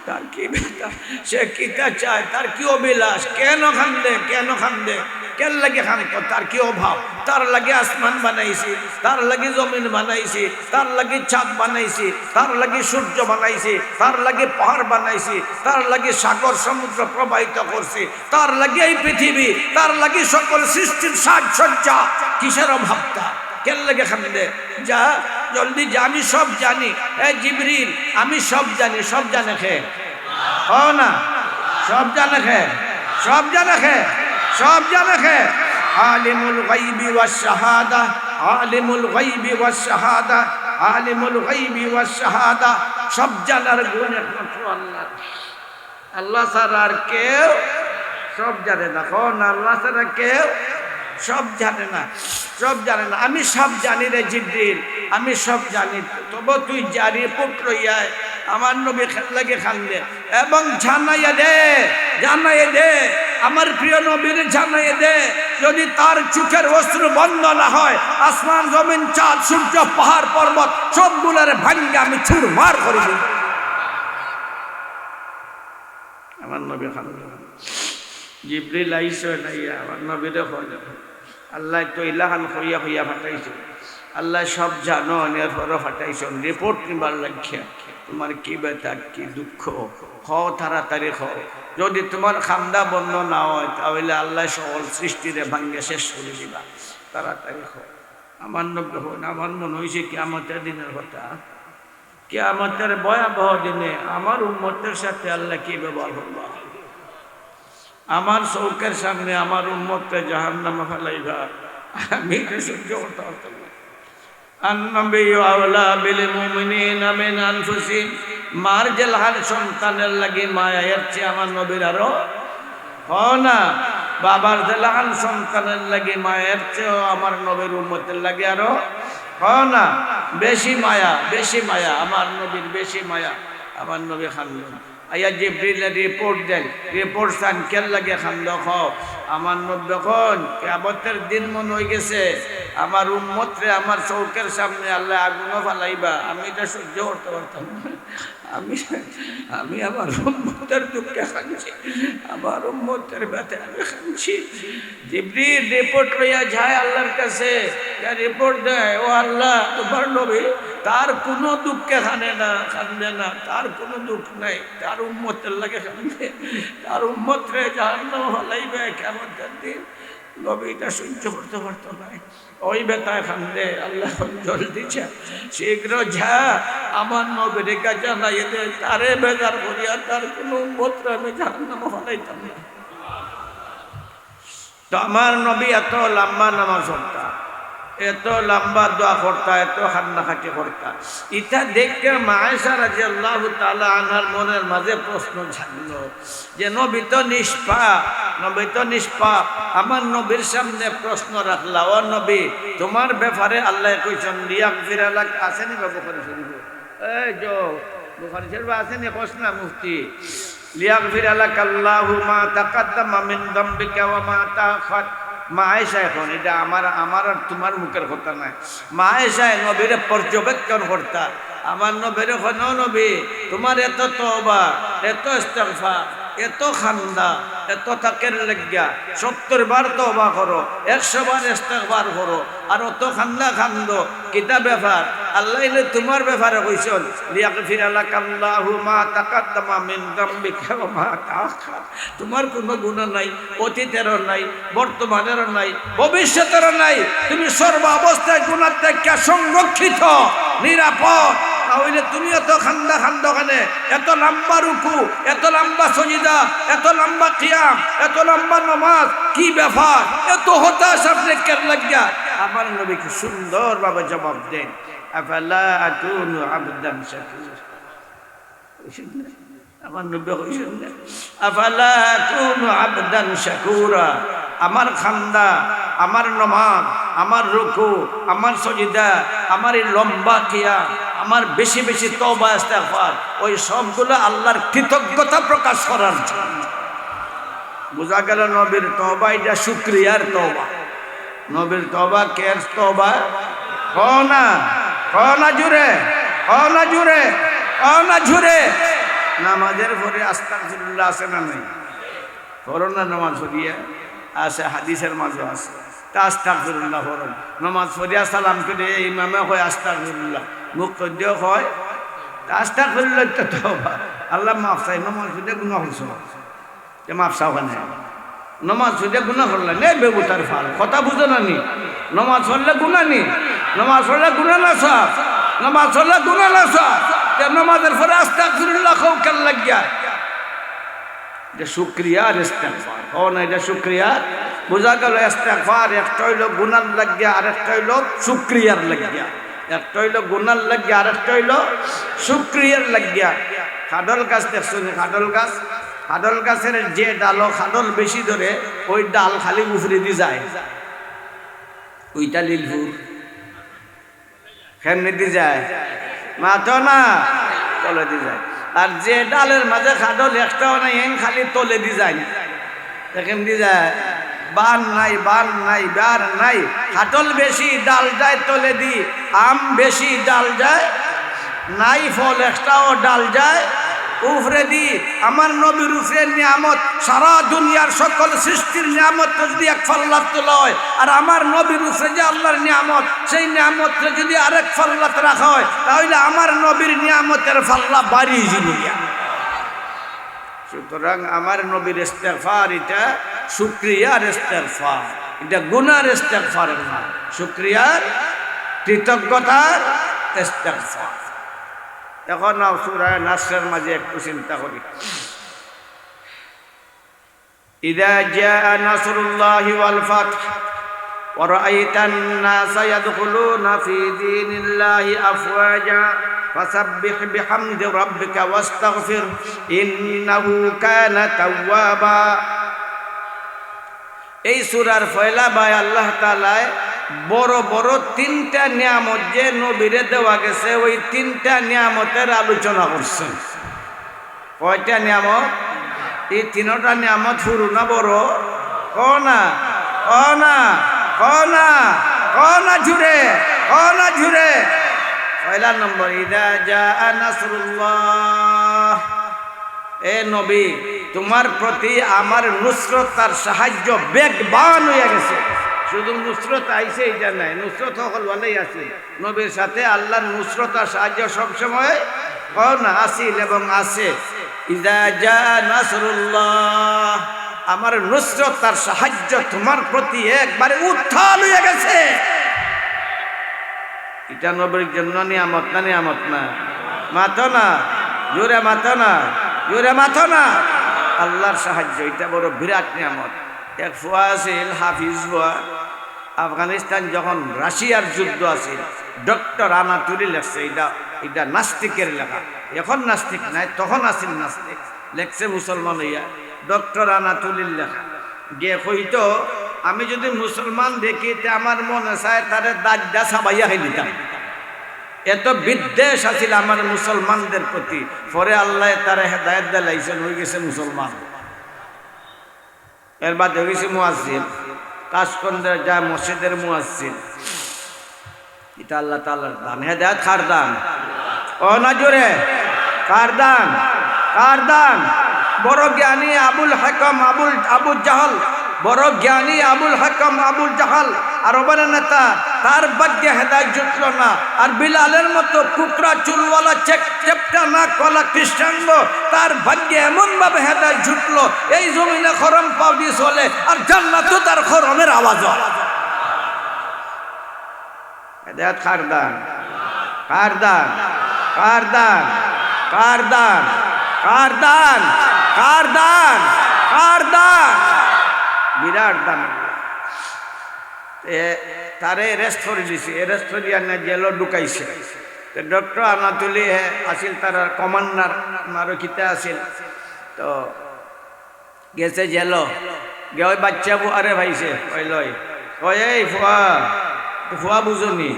তার কি ব্যথা, সে কিতা চায়, তার কি অবিলাস, কেন খান্দে, কেন খান্দে, কেন লাগে খান্ত, তার কি অভাব, তার লাগে আসমান বানাইছি, তার লাগে জমিন বানাইছি, তার লাগে চাঁদ বানাইছি, তার লাগে সূর্য বানাইছি, তার লাগে পাহাড় বানাইছি, তার লাগে সাগর সমুদ্র প্রবাহিত করছি, তার লাগে এই পৃথিবী, তার লাগে সকল সৃষ্টির সাজসজ্জা, কিসের অভাবটা, কেন লাগে খান্দে? যা জলদি যা, আমি সব জানি। এ জিবরিল, আমি সব জানি। সব জানে খে না, সব জানে খে, সব জানে খে, সব জানে খে। আলিমুল গায়বি ওয়াস শাহাদা, আলিমুল গায়বি ওয়াস শাহাদা, আলিমুল গায়বি ওয়াস শাহাদা। সব জানার গুণ একমাত্র আল্লাহ। আল্লাহ ছাড়া আর কেউ সব জানে না। কোন আল্লাহ ছাড়া কেউ সব জানে না, সব জানে না। আমি সব জানি রে জিবরিল, আমি সব জানি। তবে তুই জারি পুত্র ইয়ায় আমার নবী লাগে খান্দে এবং জানাইয়া দে, জানাইয়া দে, আমার প্রিয় নবীর জানাইয়া দে, যদি তার চোখের অস্ত্র বন্ধ না হয়, আসমান জমিন চাঁদ সূর্য পাহাড় পর্বত সবগুলোর ভাঙ্গে আমি চুরমার করে দিই। আমার নবী খান্দে। জিবরিল আইসো নাইয়া আমার নবীরে হয়, আল্লাহ তো ইলাহান হইয়া হইয়া ফাটাইছো, আল্লাহ সব জানো, এরপরও ফাটাইছো রিপোর্ট নিবার লাগিয়া। তোমার কি ব্যথা, কি দুঃখ, হও তাড়াতাড়ি হও। যদি তোমার খান্দা বন্ধ না হয়, তাহলে আল্লাহ সকল সৃষ্টিরে ভাঙ্গে শেষ করে দিবা। তাড়াতাড়ি হও। আমার নবী হন। আমার মনে হয়েছে কিয়ামতের দিনের কথা, কিয়ামতের ভয়াবহ দিনে আমার উম্মতের সাথে আল্লাহ কি ব্যবহার করবা। আমার চৌকের সামনে আমার উম্মতকে জাহান্নামে ফেলাইবা, আমি সহ্য করতে পারতাম না। আন-নবিয়্যু আওলা বিল মুমিনিনা মিন আনফুসিহিম। মার জেলহার সন্তানের লাগি মায়া এর চেয়ে আমার নবীর আরো না। বাবার জেলহার সন্তানের লাগি মায়ের চেয়েও আমার নবীর উম্মতের লাগি আরো না বেশি মায়া, বেশি মায়া। আমার নবীর বেশি মায়া। আমার নবী খান্দন আয়া জিবরিল রিপোর্ট দেন, রিপোর্ট সান কেন লাগে খান্দ খাও। আমার নবী যখন কিয়ামতের দিন মন হয়ে গেছে, আমার উম্মতরে আমার চৌকের সামনে আল্লাহ আগুনও ফালাইবা, আমি এটা সহ্য করতে পারতাম না। আমি আমার উম্মতের দুঃখে খাচ্ছি, আমার উম্মতের ব্যথা আমি খাচ্ছি। জিবরিল রিপোর্ট লইয়া যায় আল্লাহর কাছে, রিপোর্ট দেয়, ও আল্লাহ তোমার নবী তার কোনো দুঃখে কাঁদে না, তার কোনো দুঃখ নাই, তার উম্মতের লাগে কাঁদে, তার উম্মতরে জাহান্নামে ফেলাইবে কিয়ামতের দিন। নবী এটা সহ্য করতে পারতো না, ওই ব্যথায় কাঁদে। আল্লাহ জলদি যা, শীঘ্র যা, আমার নবীর কাছে জানাই দে, তারে বেজার করিয়া তার কোনো উম্মতরে আমি জাহান্নামে ফেলাইতাম না। তো আমার নবী এত লম্বা নামাজ পড়তা, এত লম্বা দোয়া করতা, এত কান্নাকাটি করতা। ইটা দেখে মা আয়েশা রাদিয়াল্লাহু তাআলা আনহার মনের মাঝে প্রশ্ন জাগলো যে নবী তো নিষ্পাপ, নবী তো নিষ্পাপ, আমার নবীর সামনে প্রশ্ন রাখলা, ও নবী তোমার ব্যাপারে আল্লাহ কইছেন লিয়াগফিরা লাক, আসেনি বাবু বুখারী শরীফ? এই যে বুখারী শরীফ আসেনি? প্রশ্ন মুফতি লিয়াগফিরা লাক আল্লাহু মা তাকাদ্দামা মিন যামবিকা ওয়া মা তাআখার। মা আয়েশা, এখন এটা আমার আর তোমার মুখের কথা নাই, মা আয়েশা নবীরে পর্যবেক্ষণ করতা। আমার নবীরে কোন নবী তোমার এত তওবা, এত ইস্তিগফার, এত খান্দা, এত তাকের লাগিয়া 70 বার তওবা করো, 100 বার ইস্তিগফার করো, আর অত খান্দা খান্দো, কিতা ব্যাপার? আল্লাহ তোমার ব্যাপারে কইছেন লিয়াগফিরা লাকাল্লাহু মা তাকাদ্দামা মিন যামবিকা ওয়া মা তাআখার। তোমার কোনো গুনাহ নাই, অতীতেরও নাই, বর্তমানেরও নাই, ভবিষ্যতেরও নাই। তুমি সর্ব অবস্থায় গুনাহ থেকে সংরক্ষিত, নিরাপদ। তাহলে তুমি এত খান্দা কেনে? এত লম্বা রুকু, এত লম্বা সজিদা, এত লম্বা কিয়াম, এত লম্বা নামাজ, কি ব্যাপার? এত হতাশ আপনি কেন লাগিয়া? আমার নবীকে সুন্দরভাবে জবাব দেন, আফালা আকুনু আবদান শাকুরা। আমার নবী কইছেন আফালা আকুনু আবদান শাকুরা। আমার খান্দা, আমার নামাজ, আমার রুকু, আমার সজিদা, আমার এই লম্বা কিয়াম, আমার বেশি বেশি তওবা ইস্তিগফার, ওই সবগুলো আল্লাহর কৃতজ্ঞতা প্রকাশ করার জন্য। বোঝা গেল নবীর তওবা এটা শুকরিয়ার তওবা। নবীর তওবা কের তওবা? কনা জুড়ে, কনা জুড়ে। ও না ঝুরে নামাজের পরে আস্তাগফিরুল্লাহ আছে না নাই? করোনা নামাজ পড়িয়া আছে, হাদিসের মাঝে আছে তা আস্তাগফিরুল্লাহ পড়ুন। নামাজ পড়িয়া সালাম করে ইমামে হয় আস্তাগফিরুল্লাহ, মুখ কইও হয় আস্তাগফিরুল্লাহ। তো তওবা, আল্লাহ মাফ চাই। নামাজ পড়ে গুনাহ হইছে, যে মাফ চাও কেন? নামাজ পড়ে গুনাহ করলে নে বেগুতার ফাল, কথা বুঝো না নি? নামাজ পড়লে গুনাহ নি? নামাজ পড়লে গুনাহ না সব? নামাজ পড়লে গুনাহ না সব? নামাজের পরে আস্তাগফিরুল্লাহ কও কেন লাগিয়া? এটা শুকরিয়া আর ইস্তেগফার। ও না, এটা শুকরিয়া। বোঝা গেল ইস্তেগফার একটা হইল গুনার লাগিয়া, আর একটা হইল শুকরিয়ার লাগিয়া। একটা হইল গুনার লাগিয়া, আর একটা হইল শুকরিয়ার লাগিয়া। খাডল গাছ দেখছো নি? খাডল গাছ, খাডল গাছের যে ডাল খাডল বেশি ধরে ওই ডাল খালি উফরে দিয়ে যায়, ওইটা লিলফুর কেমনি দিয়ে যায়? মাথো না, তলে দিয়ে যায়। আর যে ডালের মাঝে খাডল একটাও নাই, এন খালি তলে দিয়ে যায়, কেমনি যায়? বান নাই, বান নাই, বার নাই। খাটল বেশি ডাল যায় তলে দি, আম বেশি ডাল যায় নাই, ফল একটাও ডাল যায় উফরে দি। আমার নবীর উপরে নিয়ামত, সারা দুনিয়ার সকল সৃষ্টির নিয়ামত যদি এক ফাল্লাত লয়, আর আমার নবীর উপরে যে আল্লাহর নিয়ামত, সেই নিয়ামতকে যদি আরেক ফাল্লাত রাখা হয়, তাহলে আমার নবীর নিয়ামতের ফাল্লা বাড়িয়ে যাবে। সুতরাং আমার নবীর ইস্তেগফার এটা শুকরিয়ার ইস্তেগফার, এটা গুনার ইস্তেগফার না, শুকরিয়ার কৃতজ্ঞতার ইস্তেগফার। এখন সূরা নাসরের মাঝে একটু চিন্তা করি। ইযা জাআ নাসরুল্লাহি ওয়াল ফাতহ ওয়া রাআইতান নাসা ইয়াদখুলুনা ফি দীনিল্লাহি আফওয়াজা ফাসাব্বিহ বিহামদি রাব্বিকা ওয়াস্তাগফির ইন্নাহু কানা তাওয়াবা। এই সূরার পয়লা বায় আল্লাহ তাআলা বড় বড় তিনটা নিয়ামত যে নবীরে দেওয়া গেছে, ওই তিনটা নিয়ামতের আলোচনা করছেন। কয়টা নিয়ামত? এই তিনটা নিয়ামত শুরু না বড়? কনা কনা কনা কনা ঝুরে, কনা ঝুরে। পয়লা নম্বর, ইযা জাআ নাসরুল্লাহ, এ নবী তোমার প্রতি আমার নুসরত আর সাহায্য বেগবান হয়ে গেছে। শুধু নুসরত আইছে এটা নাই, নুসরত সকল ভালোই আছে। নবীর সাথে আল্লাহর নুসরত আর সাহায্য সবসময় না আসিল এবং আছে। ইযা জাআ নাসরুল্লাহ, আমার নুসরত আর সাহায্য তোমার প্রতি একবারে উত্থান হয়ে গেছে। এটা নবীর জন্য নিয়ামত না? নিয়ামত না? মাথো না, জোরে মাথো না, জোরে মাথো না। আল্লাহর সাহায্য এটা বড় বিরাট নিয়ামত। এক ফুয়া আছিল, হাফিজ ফুয়া, আফগানিস্তান যখন রাশিয়ার যুদ্ধ আছিল, ডক্টর আনাতুলি লেখছে, এটা নাস্তিকের লেখা। এখন নাস্তিক নাই, তখন আছিল নাস্তিক। লেখছে মুসলমান হইয়া, ডক্টর আনাতুলির লেখা। গিয়ে কইতো, আমি যদি মুসলমান দেখি তে আমার মনে চায় তারে দাঁড়া সাবাইয়া খাই দিতাম। এত বিদ্বেষ আছিল আমার মুসলমানদের প্রতি। পরে আল্লাহ তারা হেদায়েত দিলাইছেন, হয়ে গেছে মুসলমান। এর বাদ হয়ে গেছে মুয়াজ্জিন, কাশকন্দের যা মসজিদের মুয়াজ্জিন। এটা আল্লাহ তাআলার দান। হেদায়েত কার দান? ও না জোরে, কার দান? কার দান? বড় জ্ঞানী আবুল হাকাম আবু জাহাল, বড় জ্ঞানী আবুল হাকাম আবুল জাহাল আরবের নেতা, তার ভাগ্যে হেদায়েত জুটল না। আর বিলালের মতো কুকরা চুলওয়ালা চেপটা নাক কলা খ্রিস্টাঙ্গ, তার ভাগ্যে এমন ভাবে হেদায়েত জুটলো, এই জমিনে খরম পাউডি চলে, আর জান্নাতও তার খরমের আওয়াজ হয়। হেদায়েত কার দান? কার দান? কার দান? কার দান? কার দান? কার দান? কার দান? বিরাট দান। তারে রেস্ট করে দিছে, রেস্ট করিয়া না জেল ঢুকাইছে। ডক্টর আনাতুলি আসিল, তার কমান্ডার মারকিতে আসিল। তো গেছে জেল, গে ওই বাচ্চা বুয়ারে ভাইছে, ওই লয় কয়, এই ফুয়া, ফুয়া বুঝুনি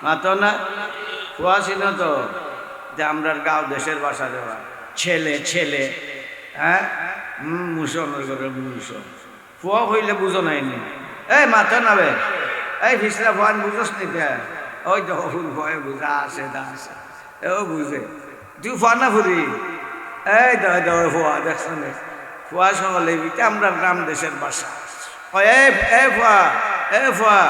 মাতো না? ফুয়া ছিল তো যে আমরা গাঁও দেশের বাসা দেওয়া ছেলে ছেলে, হ্যাঁ মুসলমান করে মুসল। ফুয়া হইলে বুঝো নাইনি, এই মাথা নাবে, এই ফিসলা ফুয়ান বুঝোস নি? ওই তো ফুল ভয়ে বুঝা আছে, দা আছে, এও বুঝে। তুই ফুয়া না ফুরি এই দাও ফুয়া দেখছেন ফুয়া সকলে আমরা গ্রাম দেশের বাসা ফুয়া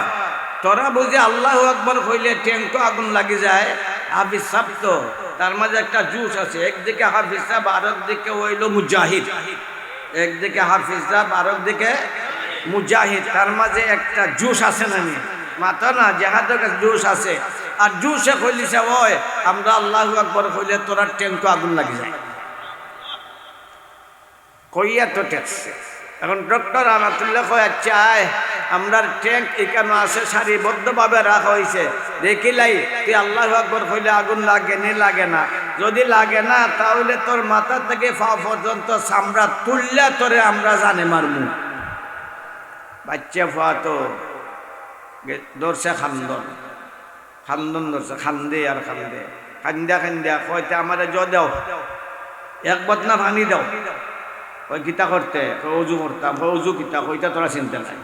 তোরা বুঝি আল্লাহু আকবার কইলে ট্যাঙ্ক আগুন লাগি যায়। হাফিজ সাহেব তো তার মাঝে একটা জুস আছে, একদিকে হাফিজ সাহেব আর একদিকে হইল মুজাহিদ, একদিকে হাফিজ সাহেব আর একদিকে মুজাহিদ, তার মাঝে একটা জুস আছে না মাথা না জেহাদের কাছে জুস আছে। আর জুসে কইলিছে ওই আমরা আল্লাহু আকবার কইলে তোরা ট্যাঙ্ক আগুন লাগি যায় কইয়া তো টেকছে। এখন ডক্টর আনাতুল্লাহ কয় আচ্ছা আমরা ট্যাঙ্ক এখানে আছে সারিবদ্ধভাবে রাখা হয়েছে দেখিলাই তুই আল্লাহু আকবার কইলে আগুন লাগে নি লাগে না, যদি লাগে না তাহলে তোর মাথা থেকে পা পর্যন্ত চামড়া তুললে তোরে আমরা জানে মারমু। বাচ্চা ফুয়া তো ধরছে খান্দন খান্দন ধরছে খান্দে আর খান্দে কান্দা কান্দা কয়তে আমার জ দাও এক বদনা পানি দাও। ওই গীতা করতে অজু করতাম অজু গীতা কইটা তোরা চিনতে নাই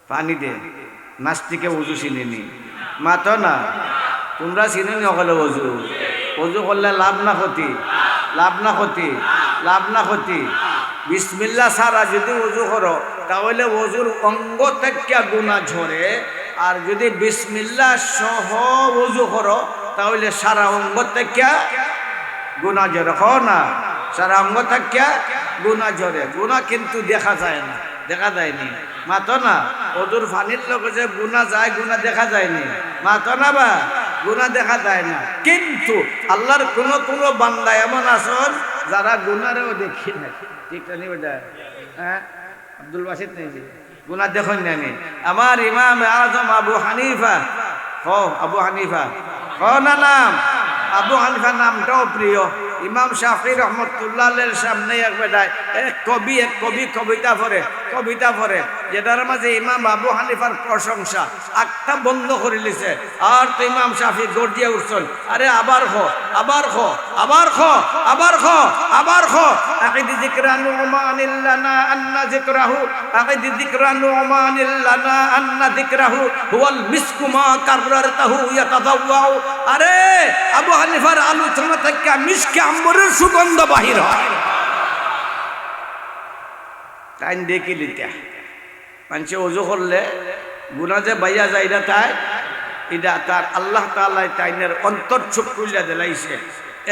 পানি দে নাস্তিকে অজু চিনিনি মাতো না তোমরা চিনি অকলে অজু অজু করলে লাভ না ক্ষতি লাভ না ক্ষতি লাভ না ক্ষতি। বিসমিল্লাহ সারা যদি অজু করো তাহলে অজুর অঙ্গ থেকে গুনাহ ঝরে, আর যদি বিসমিল্লাহ সহ অজু করো তাহলে সারা অঙ্গ থেকে গুনাহ ঝরে। হ না সারা অঙ্গ থেকে গুনাহ ঝরে, গুনাহ কিন্তু দেখা যায় না, দেখা যায়নি মাতো না। অজুর ফানির লোকে যে গুনাহ যায় গুনাহ দেখা যায়নি মাতো না বা গুনাহ দেখা যায় না। কিন্তু আল্লাহর কোন কোন বান্দা এমন আছেন যারা গুনাহও দেখি না, ঠিক না বেটা? হ্যাঁ আব্দুল বাসিত নেই গুনাহ দেখেন না। আমার ইমাম আজম আবু হানিফা আবু হানিফা না নাম আবু হানিফা নামটাও প্রিয়। ইমাম শাফি রহমতুল্লাহের সামনে এক বেটায় এক কবি কবিতা পড়ে যেটার মাঝে ইমাম আবু হানিফার প্রশংসা আটটা বন্ধ করে লিছে। আর তো ইমাম শাফি গর্জিয়া উঠছেন, আরে আবার খো আবার খো আবার খো আবার খো আবার খো আকিদ যিকরান উমানিল্লানা আন্না যিকরাহু আকিদ যিকরান উমানিল্লানা আন্না যিকরাহু হুয়াল মিসকু মা কাররারতাহু ইয়াতাদাওয়াউ। আরে আবু হানিফার আলোচনা থেকে মিশকে আম্বরের সুগন্ধ বাহির হয়। তাই দেখি লিতে মানুষ ওযু করলে গুনাহ যে বাইয়া যায় না, তাই এটা তার আল্লাহ তাআলা তাইনের অন্তর চুপ কইলা দিলাইছে।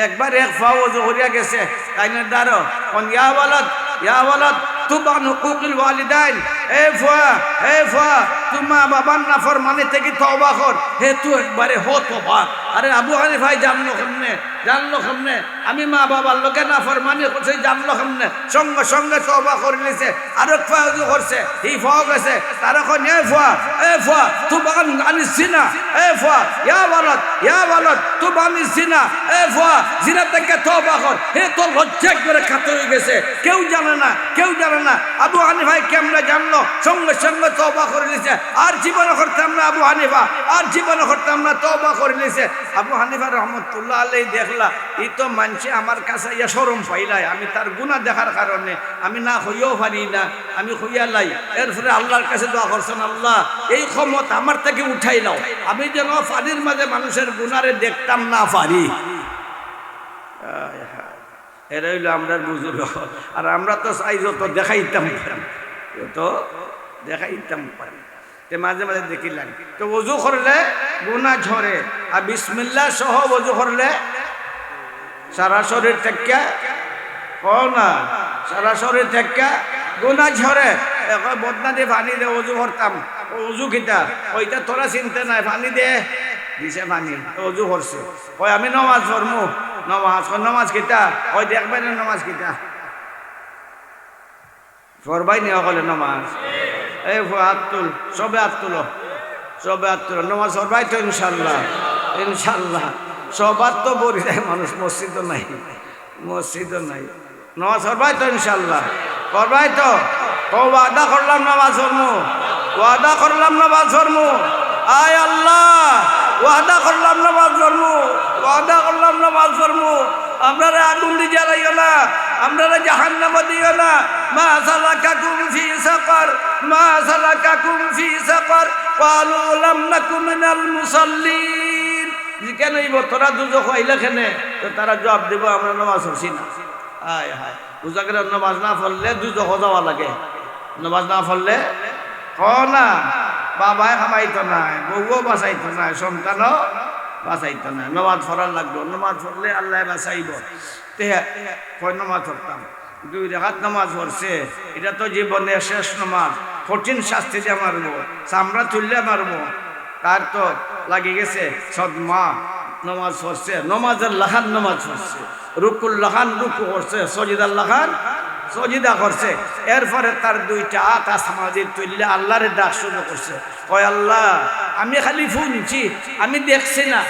একবার এক ফা ওযু করিয়া গেছে তাইনের দ্বারা কোন ইয়া ওয়ালাদ তুবান হুকুকুল ওয়ালিদাইন, এ ফুয়া তোমা বাবার নাফরমানি থেকে তওবা কর। হে তুই একবারে হো তওবা। আরে আবু হানিফা জানলো কেমনে আমি মা বাবার লোকে নাফরমানি করছে, জানলো কেমনে? সঙ্গে সঙ্গে তওবা করে নিছে। আর এক ফা ওযু করছে হি ফা গেছে তারা কোন এ ফুয়া তুবান আনিস জিনা, এ ফুয়া ইয়া ওয়ালাদ তুবান আনিস জিনা, এ ফুয়া জিনা থেকে তওবা কর। হে তো লজ্জা করে কাত হয়ে গেছে, কেউ জানে না। আবু হানিফা কেমনে জানলো? সঙ্গে সঙ্গে তওবা করে নিছে। আর জীবনে করতাম না আবু হানিফা, আর জীবনে করতাম না, তওবা করে নিছে। আবু হানিফা রহমতুল্লাহ আলাইহি দেখলা এই তো মানছে আমার কাছে ইয়া শরম পাইলাই, আমি তার গুনাহ দেখার কারণে আমি না হইয়াও পারি না, আমি হইয়া লাই। এরপরে আল্লাহর কাছে দোয়া করছেন, আল্লাহ এই ক্ষমতা আমার থেকে উঠাই নাও, আমি যেন পানির মাঝে মানুষের গুনারে দেখতাম না পারি। এরা হইল আমরা বুজুর্গ, আর আমরা তো চাই যত দেখাইতাম পারি। মাঝে মাঝে দেখিলাম তো ওযু করলে গুনাহ ঝরে, আর বিসমিল্লাহ সহ ওযু করলে সারা শরীর থেকে না সারা শরীর থেকে গুনাহ ঝরে। এখন বদনা দিয়ে পানি দিয়ে ওযু করতাম, ওযু কিতা ওইটা তোরা চিনতে নাই, পানি দিয়ে দিছে পানি ওযু করছে। ওই আমি নামাজ পড়মু, নামাজ কিতা ওই দেখবেন নামাজ কিতা পড়বাই নি সকলে নামাজ। এই হাত তুল, সবে হাত তুলো নামাজ পড়বাই তো ইনশাল্লাহ সবার তো পড়ি যায় মানুষ, মসজিদও নাই নামাজ পড়বাই তো ইনশাল্লাহ পড়বাই তো। ওয়াদা করলাম নামাজ পড়মু, আয় আল্লাহ ওয়াদা করলাম নামাজ পড়মু। আপনারা আগুন দিয়ে জ্বালাইও না, আপনারা জাহান্নামে দিও না। মা সালাকাকুম ফি সাকার ক্বালু লাম নাকু মিনাল মুসাল্লিন। কেন হইব তোরা দুজো খাইলে খেনে, তো তারা জবাব দিব আমরা নামাজ পড়ছি না। হায় হায়, বুঝা গেল নামাজ না পড়লে দুজো যাওয়া লাগে, নামাজ না পড়লে হ না, বাবাই খামাইতো নাই, বউও বাঁচাইতো নাই, সন্তানও বাঁচাইতো নাই, নামাজ পড়ার লাগলো, নামাজ পড়লে আল্লাহ বাঁচাইব। তে কয় নামাজ পড়তাম, 2 রাকাত নামাজ পড়ছে, এটা তো জীবনের শেষ নামাজ, কঠিন শাস্তি দিয়ে মারবো, চামড়া তুললে মারবো, তার তো লাগে গেছে সদমা। নামাজ পড়ছে, নমাজের লাখান নামাজ পড়ছে, রুকুল লাখান রুকু করছে, সজিদার লাখান সজিদা করছে, এরপরে তার 2টা হাত আসমানে তুললে আল্লাহরে ডাক শুরু করছে, কয় আল্লাহ আমি খালি শুনছি, আমি দেখছি না।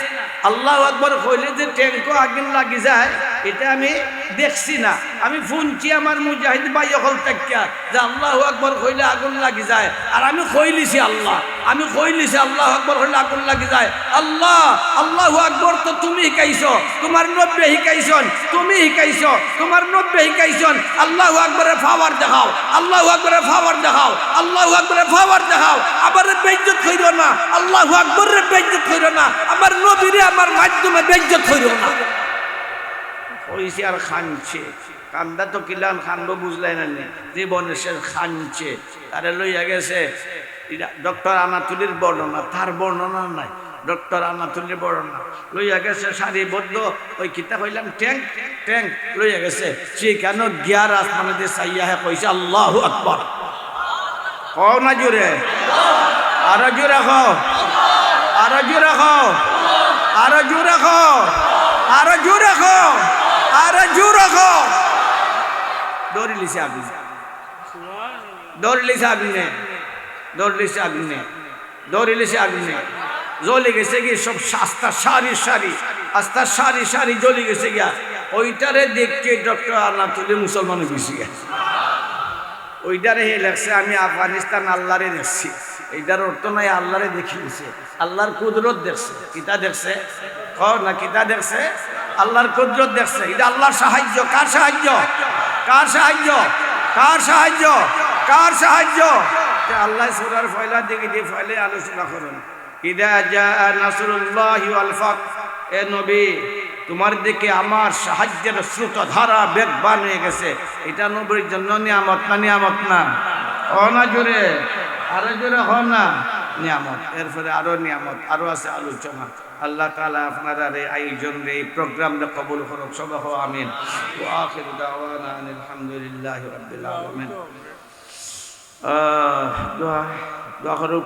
আল্লাহু আকবার কইলে যে ট্যাঙ্কও আগুন লাগি যায় এটা আমি দেখছি না, আমি শুনছি আমার মুজাহিদ ভাই অকল তাকিয়া যে আল্লাহু আকবার কইলে আগুন লাগি যায়, আর আমি কইলিছি আল্লাহ, আমি কইলিছি আল্লাহু আকবার কইলে আগুন লাগি যায়। আল্লাহ আল্লাহু আকবার তো তুমি শিখাইছো, তোমার নবী শিখাইছন, তুমি শিখাইছো, তোমার নবী শিখাইছন, আল্লাহু আকবারের পাওয়ার দেখাও, আল্লাহু আকবারের পাওয়ার দেখাও, আল্লাহু আকবারের পাওয়ার দেখাও। আবার বেইজ্জত কইরো না, আল্লাহু আকবারের বেইজ্জত কইরো না, আমার নবীরে আমার মাধ্যমে বেইজ্জত কইরো না। হইছে আর খানছে, কান্দা তো কিলান খানবো বুঝলাই না, জীবনে সে খানছে, তারে লইয়া গেছে ডক্টর আনাতুলির বর্ণনা, তার বর্ণনা নাই, ডক্টর আনাতুলির বর্ণনা লইয়া গেছে সারিবদ্ধ, ওই কিতা কইলাম ট্যাঙ্ক, ট্যাঙ্ক লইয়া গেছে, সে কেন গিয়ার আসমানে দিয়ে চাইয়া কইছে আল্লাহু আকবার। কও না জোরে, আরো জোরে কও, আরো জোরে কও, আরো জোরে কও, আরো জোরে কও, আরো জোরে কও। দৌড়িলিছে আপনি, দৌড়িলিছে আপনি, দৌড়িলিছে আপনি, দৌড়িলিছে আপনি, জ্বলে গেছে কি সব আস্তা সারি সারি, আস্তা সারি সারি জ্বলে গেছে গিয়া। ওইটারে দেখতে ডক্টর আনাতুলি মুসলমান বেশি গেছে, ওইটারে হে লাগছে আমি আফগানিস্তান আল্লাহরে দেখছি, এইটার অর্থ নাই আল্লাহরে দেখিয়েছে, আল্লাহর কুদরত দেখছে। কিতা দেখছে না, কিতা দেখছে, আল্লাহর কুদরত দেখছে। এটা আল্লাহর সাহায্য, কার সাহায্য, কার সাহায্য, কার সাহায্য, কার সাহায্য? আল্লাহ সূরার ফয়লা দিকে দিয়ে ফয়লে আলোচনা করুন। ইদা জাআ নাসরুল্লাহি ওয়াল ফাত, এ নবী তোমার দিকে আমার সাহায্যের স্রোত ধারা বেগবান হয়ে গেছে। এটা নবীর জন্য নিয়ামত না, নিয়ামত না? ও না জোরে, আরো জোরে হ না, নিয়ামত। এরপরে আরো নিয়ামত, আরো আছে আলোচনা। আল্লাহ তাআলা আপনারা এই আয়োজন, এই প্রোগ্রামটা কবুল করুন, সবাই হো আমিন। ওয়া আখিরু দাওয়ানা আলহামদুলিল্লাহি রাব্বিল আলামিন। দোয়া করুন।